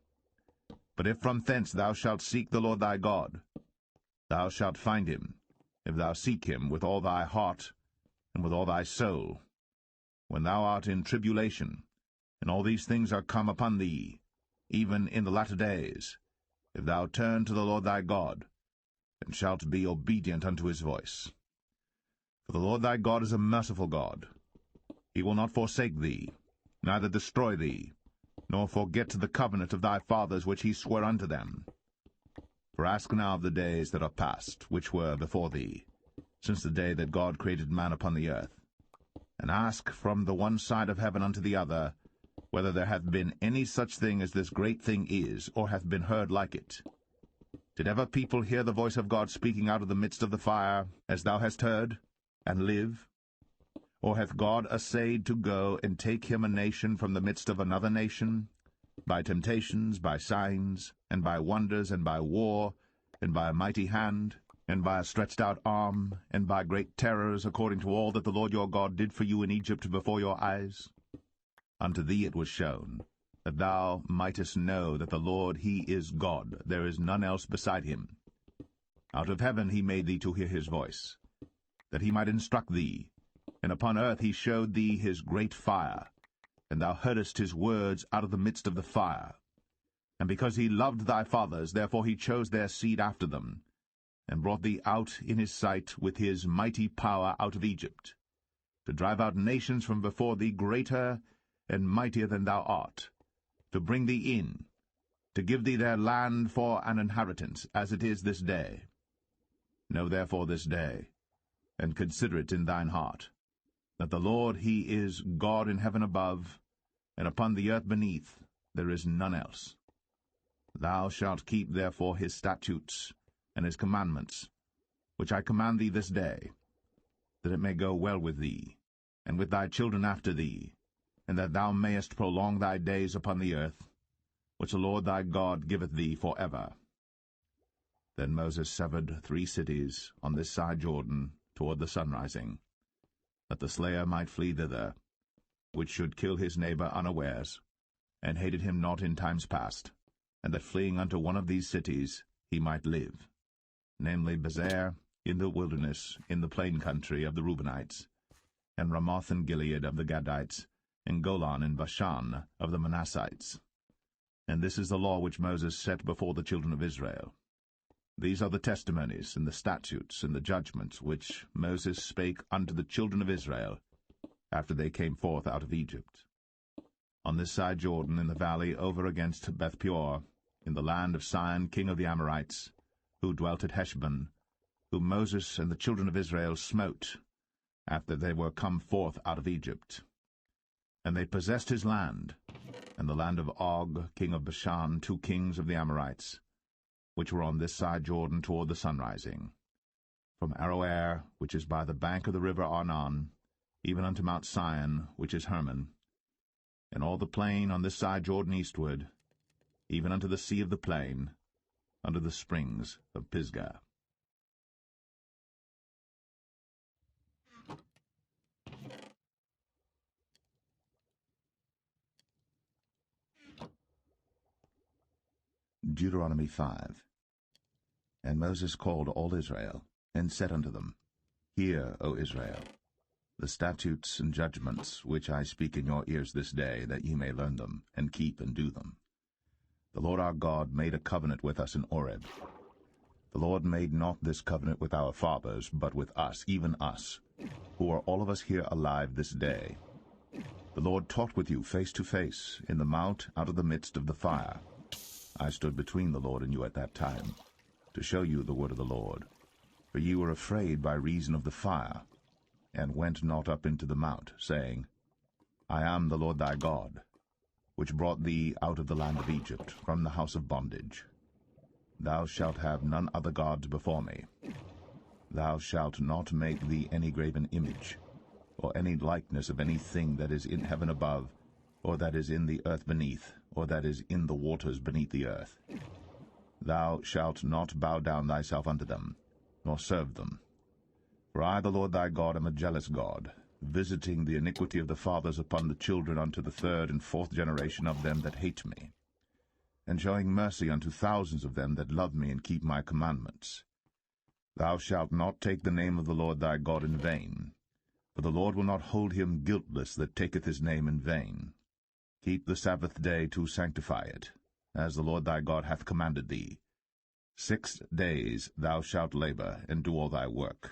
But if from thence thou shalt seek the Lord thy God, thou shalt find him, if thou seek him with all thy heart and with all thy soul. When thou art in tribulation, and all these things are come upon thee, even in the latter days, if thou turn to the Lord thy God, and shalt be obedient unto his voice. For the Lord thy God is a merciful God. He will not forsake thee, neither destroy thee, nor forget the covenant of thy fathers which he sware unto them. For ask now of the days that are past, which were before thee, since the day that God created man upon the earth, and ask from the one side of heaven unto the other, whether there hath been any such thing as this great thing is, or hath been heard like it. Did ever people hear the voice of God speaking out of the midst of the fire, as thou hast heard, and live? Or hath God assayed to go and take him a nation from the midst of another nation, by temptations, by signs, and by wonders, and by war, and by a mighty hand, and by a stretched out arm, and by great terrors, according to all that the Lord your God did for you in Egypt before your eyes? Unto thee it was shown, that thou mightest know that the Lord he is God, there is none else beside him. Out of heaven he made thee to hear his voice, that he might instruct thee, and upon earth he showed thee his great fire, and thou heardest his words out of the midst of the fire. And because he loved thy fathers, therefore he chose their seed after them, and brought thee out in his sight with his mighty power out of Egypt, to drive out nations from before thee greater and mightier than thou art, to bring thee in, to give thee their land for an inheritance, as it is this day. Know therefore this day, and consider it in thine heart, that the Lord he is God in heaven above, and upon the earth beneath there is none else. Thou shalt keep therefore his statutes and his commandments, which I command thee this day, that it may go well with thee, and with thy children after thee, and that thou mayest prolong thy days upon the earth, which the Lord thy God giveth thee for ever. Then Moses severed 3 cities on this side Jordan toward the sunrising, that the slayer might flee thither, which should kill his neighbor unawares, and hated him not in times past, and that fleeing unto one of these cities he might live, namely Bezer in the wilderness, in the plain country of the Reubenites, and Ramoth in Gilead of the Gadites, and Golan in Bashan of the Manassites. And this is the law which Moses set before the children of Israel. These are the testimonies, and the statutes, and the judgments, which Moses spake unto the children of Israel, after they came forth out of Egypt. On this side Jordan, in the valley over against Beth-peor, in the land of Sihon king of the Amorites, who dwelt at Heshbon, whom Moses and the children of Israel smote, after they were come forth out of Egypt. And they possessed his land, and the land of Og king of Bashan, 2 kings of the Amorites, which were on this side Jordan toward the sunrising, from Aroer, which is by the bank of the river Arnon, even unto Mount Sion, which is Hermon, and all the plain on this side Jordan eastward, even unto the sea of the plain, under the springs of Pisgah. Deuteronomy 5. And Moses called all Israel, and said unto them, Hear, O Israel, the statutes and judgments which I speak in your ears this day, that ye may learn them, and keep and do them. The Lord our God made a covenant with us in Horeb. The Lord made not this covenant with our fathers, but with us, even us, who are all of us here alive this day. The Lord talked with you face to face in the mount out of the midst of the fire. I stood between the Lord and you at that time, to show you the word of the Lord. For ye were afraid by reason of the fire, and went not up into the mount, saying, I am the Lord thy God, which brought thee out of the land of Egypt, from the house of bondage. Thou shalt have none other gods before me. Thou shalt not make thee any graven image, or any likeness of any thing that is in heaven above, or that is in the earth beneath, or that is in the waters beneath the earth. Thou shalt not bow down thyself unto them, nor serve them. For I, the Lord thy God, am a jealous God, visiting the iniquity of the fathers upon the children unto the third and fourth generation of them that hate me, and showing mercy unto thousands of them that love me and keep my commandments. Thou shalt not take the name of the Lord thy God in vain, for the Lord will not hold him guiltless that taketh his name in vain. Keep the Sabbath day to sanctify it, as the Lord thy God hath commanded thee. 6 days thou shalt labor, and do all thy work.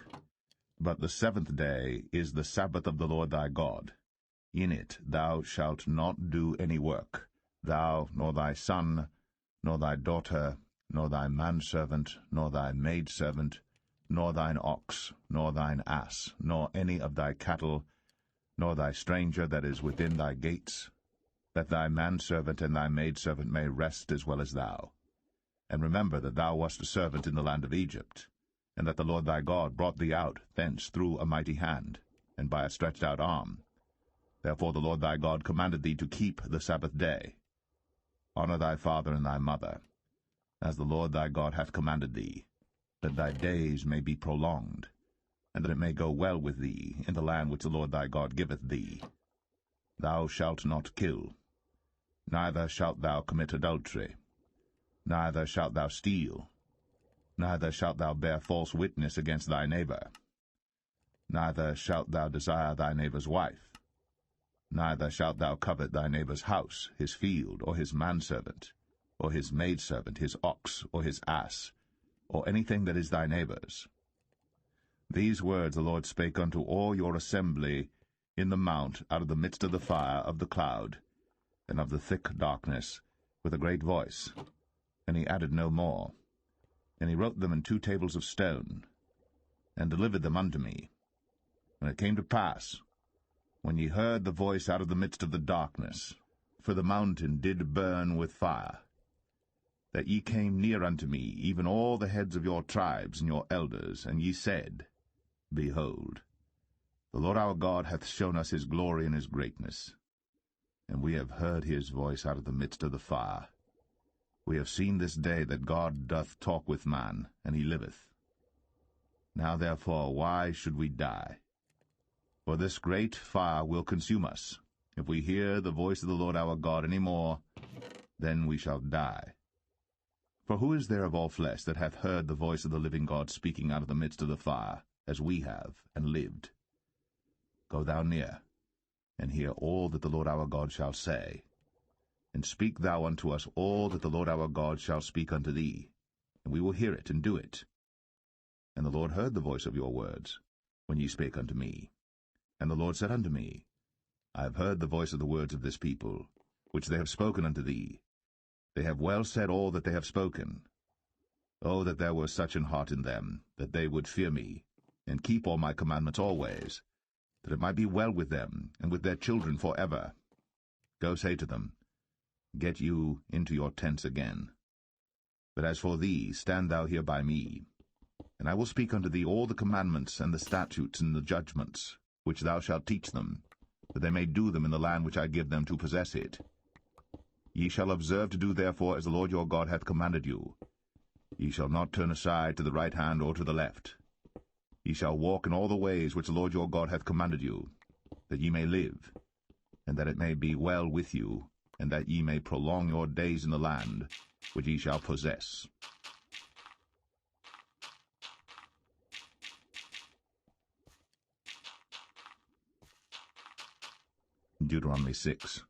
But the 7th day is the Sabbath of the Lord thy God. In it thou shalt not do any work, thou, nor thy son, nor thy daughter, nor thy manservant, nor thy maidservant, nor thine ox, nor thine ass, nor any of thy cattle, nor thy stranger that is within thy gates, that thy manservant and thy maidservant may rest as well as thou. And remember that thou wast a servant in the land of Egypt, and that the Lord thy God brought thee out thence through a mighty hand, and by a stretched out arm. Therefore the Lord thy God commanded thee to keep the Sabbath day. Honor thy father and thy mother, as the Lord thy God hath commanded thee, that thy days may be prolonged, and that it may go well with thee in the land which the Lord thy God giveth thee. Thou shalt not kill, neither shalt thou commit adultery, neither shalt thou steal, neither shalt thou bear false witness against thy neighbor, neither shalt thou desire thy neighbor's wife, neither shalt thou covet thy neighbor's house, his field, or his manservant, or his maidservant, his ox, or his ass, or anything that is thy neighbor's. These words the Lord spake unto all your assembly in the mount out of the midst of the fire, of the cloud, and of the thick darkness, with a great voice. And he added no more. And he wrote them in 2 tables of stone, and delivered them unto me. And it came to pass, when ye heard the voice out of the midst of the darkness, for the mountain did burn with fire, that ye came near unto me, even all the heads of your tribes and your elders, and ye said, Behold, the Lord our God hath shown us his glory and his greatness, and we have heard his voice out of the midst of the fire. We have seen this day that God doth talk with man, and he liveth. Now therefore why should we die? For this great fire will consume us. If we hear the voice of the Lord our God any more, then we shall die. For who is there of all flesh that hath heard the voice of the living God speaking out of the midst of the fire, as we have, and lived? Go thou near, and hear all that the Lord our God shall say. And speak thou unto us all that the Lord our God shall speak unto thee, and we will hear it and do it. And the Lord heard the voice of your words, when ye spake unto me. And the Lord said unto me, I have heard the voice of the words of this people, which they have spoken unto thee. They have well said all that they have spoken. Oh, that there were such an heart in them, that they would fear me, and keep all my commandments always, that it might be well with them, and with their children forever. Go say to them, Get you into your tents again. But as for thee, stand thou here by me, and I will speak unto thee all the commandments and the statutes and the judgments, which thou shalt teach them, that they may do them in the land which I give them to possess it. Ye shall observe to do therefore as the Lord your God hath commanded you. Ye shall not turn aside to the right hand or to the left. Ye shall walk in all the ways which the Lord your God hath commanded you, that ye may live, and that it may be well with you, and that ye may prolong your days in the land which ye shall possess. Deuteronomy 6.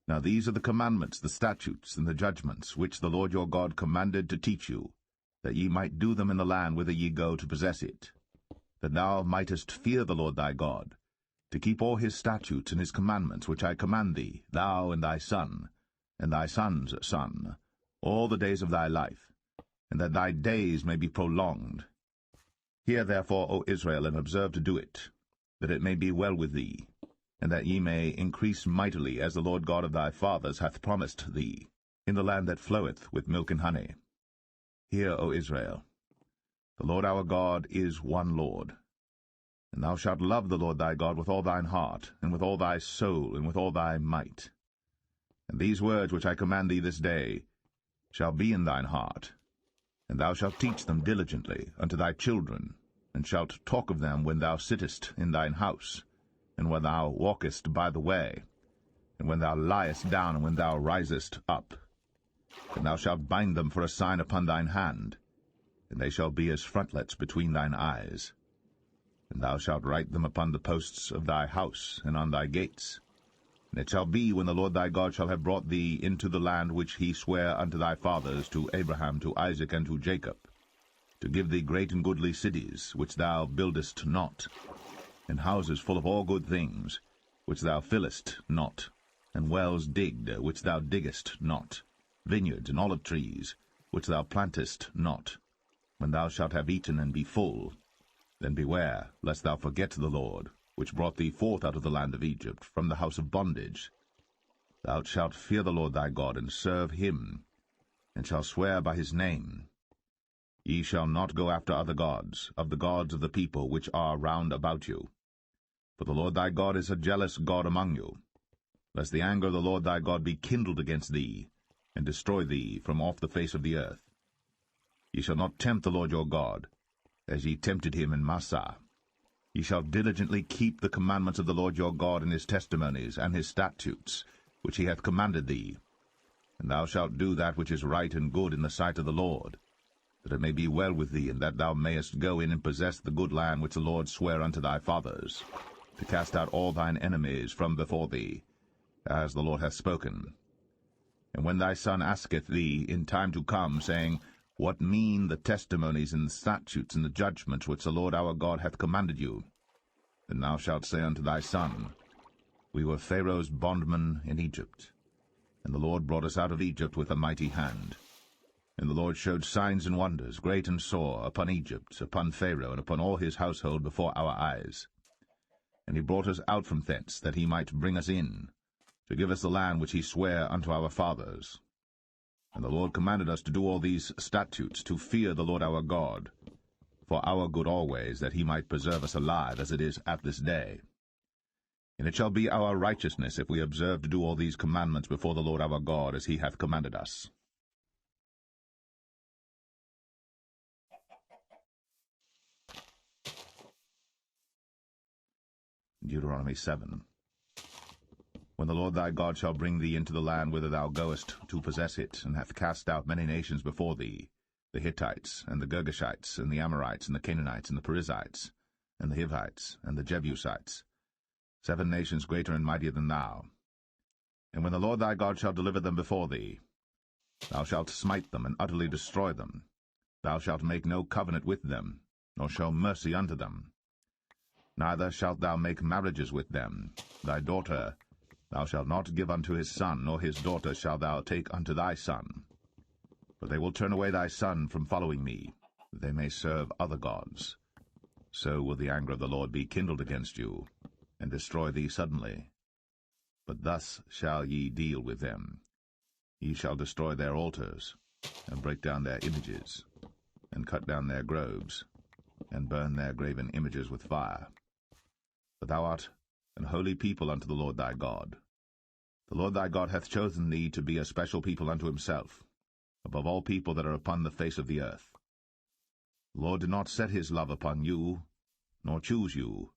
Now these are the commandments, the statutes, and the judgments, which the Lord your God commanded to teach you, that ye might do them in the land whither ye go to possess it, that thou mightest fear the Lord thy God, to keep all his statutes and his commandments which I command thee, thou and thy son, and thy son's son, all the days of thy life, and that thy days may be prolonged. Hear therefore, O Israel, and observe to do it, that it may be well with thee, and that ye may increase mightily, as the Lord God of thy fathers hath promised thee, in the land that floweth with milk and honey. Hear, O Israel, the Lord our God is one Lord. And thou shalt love the Lord thy God with all thine heart, and with all thy soul, and with all thy might. And these words which I command thee this day shall be in thine heart, and thou shalt teach them diligently unto thy children, and shalt talk of them when thou sittest in thine house, and when thou walkest by the way, and when thou liest down, and when thou risest up. And thou shalt bind them for a sign upon thine hand, and they shall be as frontlets between thine eyes. And thou shalt write them upon the posts of thy house, and on thy gates. And it shall be, when the Lord thy God shall have brought thee into the land which he sware unto thy fathers, to Abraham, to Isaac, and to Jacob, to give thee great and goodly cities, which thou buildest not, and houses full of all good things, which thou fillest not, and wells digged, which thou diggest not, vineyards and olive trees, which thou plantest not. When thou shalt have eaten and be full, then beware, lest thou forget the Lord, which brought thee forth out of the land of Egypt, from the house of bondage. Thou shalt fear the Lord thy God, and serve him, and shalt swear by his name. Ye shall not go after other gods, of the gods of the people which are round about you. For the Lord thy God is a jealous God among you, lest the anger of the Lord thy God be kindled against thee, and destroy thee from off the face of the earth. Ye shall not tempt the Lord your God, as ye tempted him in Massah. Ye shall diligently keep the commandments of the Lord your God, and his testimonies, and his statutes, which he hath commanded thee. And thou shalt do that which is right and good in the sight of the Lord, that it may be well with thee, and that thou mayest go in and possess the good land which the Lord sware unto thy fathers, to cast out all thine enemies from before thee, as the Lord hath spoken. And when thy son asketh thee in time to come, saying, What mean the testimonies and the statutes and the judgments which the Lord our God hath commanded you? Then thou shalt say unto thy son, We were Pharaoh's bondmen in Egypt, and the Lord brought us out of Egypt with a mighty hand. And the Lord showed signs and wonders, great and sore, upon Egypt, upon Pharaoh, and upon all his household before our eyes. And he brought us out from thence, that he might bring us in, to give us the land which he sware unto our fathers. And the Lord commanded us to do all these statutes, to fear the Lord our God, for our good always, that he might preserve us alive, as it is at this day. And it shall be our righteousness, if we observe to do all these commandments before the Lord our God, as he hath commanded us. Deuteronomy 7. When the Lord thy God shall bring thee into the land whither thou goest to possess it, and hath cast out many nations before thee, the Hittites, and the Girgashites, and the Amorites, and the Canaanites, and the Perizzites, and the Hivites, and the Jebusites, 7 nations greater and mightier than thou. And when the Lord thy God shall deliver them before thee, thou shalt smite them, and utterly destroy them. Thou shalt make no covenant with them, nor show mercy unto them. Neither shalt thou make marriages with them. Thy daughter thou shalt not give unto his son, nor his daughter shalt thou take unto thy son. For they will turn away thy son from following me, that they may serve other gods. So will the anger of the Lord be kindled against you, and destroy thee suddenly. But thus shall ye deal with them. Ye shall destroy their altars, and break down their images, and cut down their groves, and burn their graven images with fire. For thou art an holy people unto the Lord thy God. The Lord thy God hath chosen thee to be a special people unto himself, above all people that are upon the face of the earth. The Lord did not set his love upon you, nor choose you,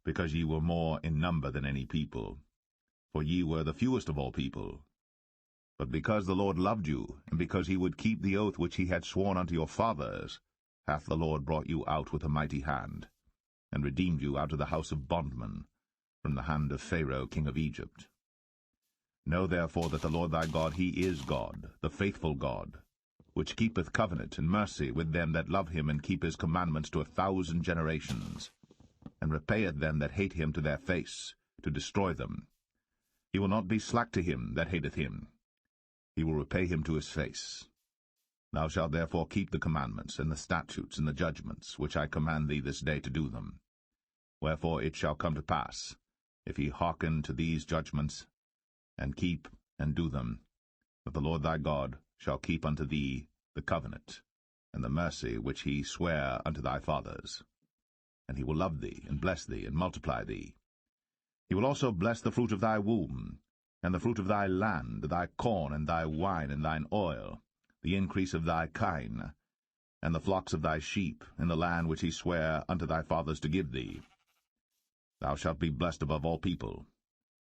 because ye were more in number than any people, for ye were the fewest of all people. But because the Lord loved you, and because he would keep the oath which he had sworn unto your fathers, hath the Lord brought you out with a mighty hand, and redeemed you out of the house of bondmen, from the hand of Pharaoh king of Egypt. Know therefore that the Lord thy God, he is God, the faithful God, which keepeth covenant and mercy with them that love him, and keep his commandments to 1,000 generations, and repayeth them that hate him to their face, to destroy them. He will not be slack to him that hateth him. He will repay him to his face. Thou shalt therefore keep the commandments, and the statutes, and the judgments, which I command thee this day to do them. Wherefore it shall come to pass, if ye hearken to these judgments, and keep and do them, that the Lord thy God shall keep unto thee the covenant, and the mercy which he sware unto thy fathers. And he will love thee, and bless thee, and multiply thee. He will also bless the fruit of thy womb, and the fruit of thy land, thy corn, and thy wine, and thine oil, the increase of thy kine, and the flocks of thy sheep, in the land which he sware unto thy fathers to give thee. Thou shalt be blessed above all people.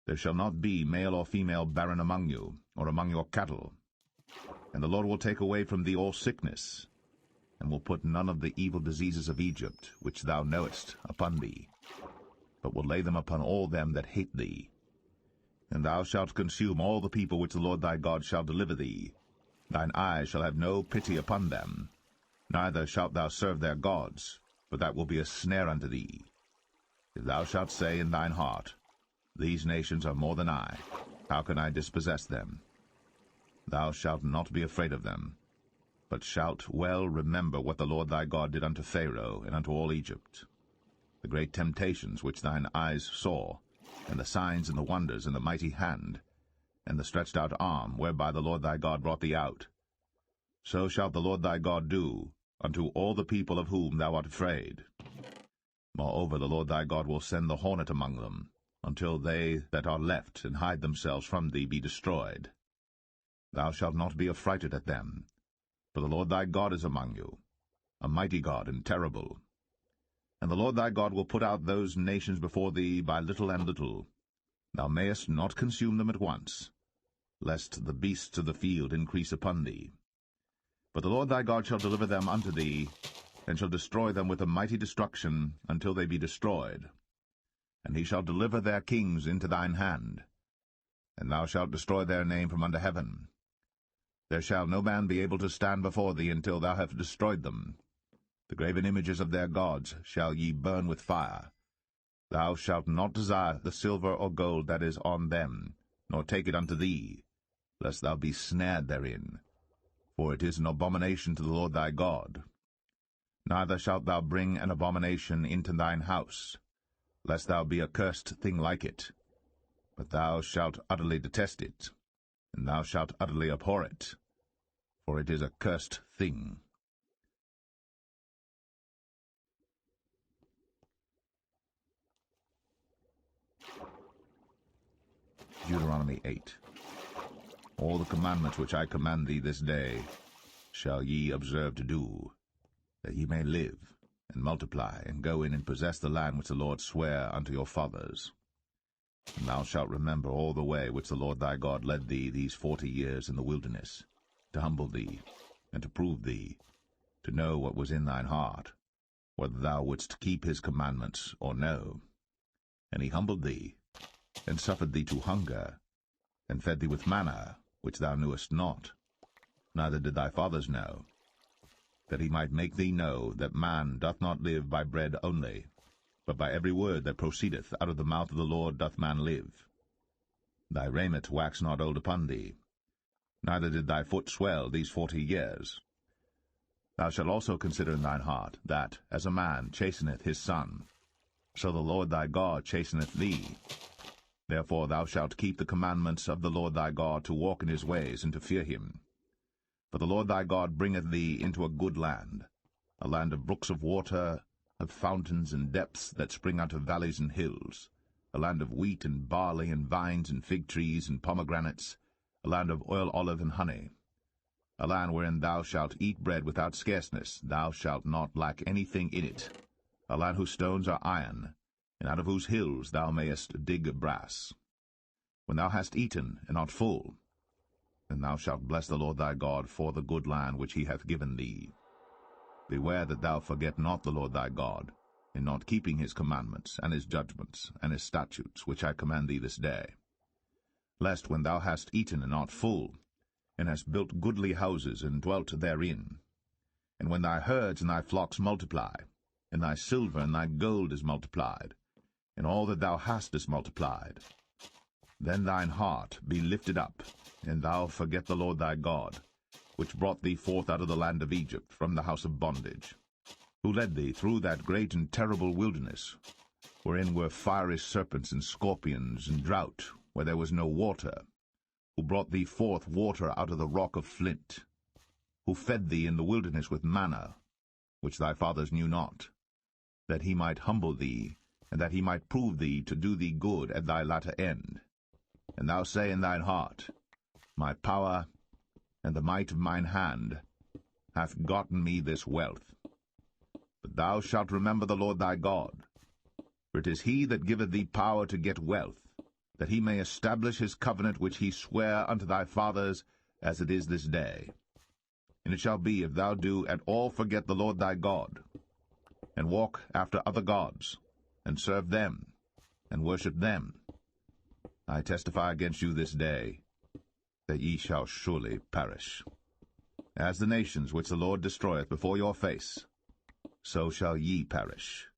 There shall not be male or female barren among you, or among your cattle. And the Lord will take away from thee all sickness, and will put none of the evil diseases of Egypt, which thou knowest, upon thee, but will lay them upon all them that hate thee. And thou shalt consume all the people which the Lord thy God shall deliver thee. Thine eyes shall have no pity upon them, neither shalt thou serve their gods, for that will be a snare unto thee. If thou shalt say in thine heart, These nations are more than I, how can I dispossess them? Thou shalt not be afraid of them, but shalt well remember what the Lord thy God did unto Pharaoh and unto all Egypt, the great temptations which thine eyes saw, and the signs and the wonders, and the mighty hand, and the stretched out arm, whereby the Lord thy God brought thee out. So shalt the Lord thy God do unto all the people of whom thou art afraid. Moreover, the Lord thy God will send the hornet among them, until they that are left and hide themselves from thee be destroyed. Thou shalt not be affrighted at them, for the Lord thy God is among you, a mighty God and terrible. And the Lord thy God will put out those nations before thee by little and little. Thou mayest not consume them at once, lest the beasts of the field increase upon thee. But the Lord thy God shall deliver them unto thee, and shall destroy them with a mighty destruction, until they be destroyed. And he shall deliver their kings into thine hand, and thou shalt destroy their name from under heaven. There shall no man be able to stand before thee until thou have destroyed them. The graven images of their gods shall ye burn with fire. Thou shalt not desire the silver or gold that is on them, nor take it unto thee, lest thou be snared therein, for it is an abomination to the Lord thy God. Neither shalt thou bring an abomination into thine house, lest thou be a cursed thing like it. But thou shalt utterly detest it, and thou shalt utterly abhor it, for it is a cursed thing. Deuteronomy 8. All the commandments which I command thee this day shall ye observe to do, that ye may live, and multiply, and go in and possess the land which the Lord sware unto your fathers. And thou shalt remember all the way which the Lord thy God led thee these 40 years in the wilderness, to humble thee, and to prove thee, to know what was in thine heart, whether thou wouldst keep his commandments or no. And he humbled thee, and suffered thee to hunger, and fed thee with manna, which thou knewest not, neither did thy fathers know, that he might make thee know that man doth not live by bread only, but by every word that proceedeth out of the mouth of the Lord doth man live. Thy raiment waxed not old upon thee, neither did thy foot swell these 40 years. Thou shalt also consider in thine heart, that, as a man chasteneth his son, so the Lord thy God chasteneth thee. Therefore thou shalt keep the commandments of the Lord thy God, to walk in his ways, and to fear him. For the Lord thy God bringeth thee into a good land, a land of brooks of water, of fountains and depths that spring out of valleys and hills, a land of wheat and barley and vines and fig trees and pomegranates, a land of oil, olive, and honey, a land wherein thou shalt eat bread without scarceness, thou shalt not lack anything in it, a land whose stones are iron, and out of whose hills thou mayest dig brass. when thou hast eaten and art full, then thou shalt bless the Lord thy God for the good land which he hath given thee. Beware that thou forget not the Lord thy God, in not keeping his commandments, and his judgments, and his statutes, which I command thee this day. Lest when thou hast eaten and art full, and hast built goodly houses, and dwelt therein, and when thy herds and thy flocks multiply, and thy silver and thy gold is multiplied, and all that thou hast is multiplied, then thine heart be lifted up, and thou forget the Lord thy God, which brought thee forth out of the land of Egypt from the house of bondage, who led thee through that great and terrible wilderness, wherein were fiery serpents and scorpions, and drought, where there was no water, who brought thee forth water out of the rock of flint, who fed thee in the wilderness with manna, which thy fathers knew not, that he might humble thee, and that he might prove thee to do thee good at thy latter end. And thou say in thine heart, My power and the might of mine hand hath gotten me this wealth. But thou shalt remember the Lord thy God, for it is he that giveth thee power to get wealth, that he may establish his covenant which he sware unto thy fathers, as it is this day. And it shall be, if thou do at all forget the Lord thy God, and walk after other gods, and serve them, and worship them, I testify against you this day, that ye shall surely perish. As the nations which the Lord destroyeth before your face, so shall ye perish,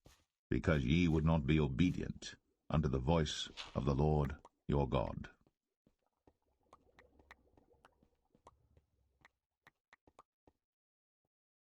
because ye would not be obedient unto the voice of the Lord your God.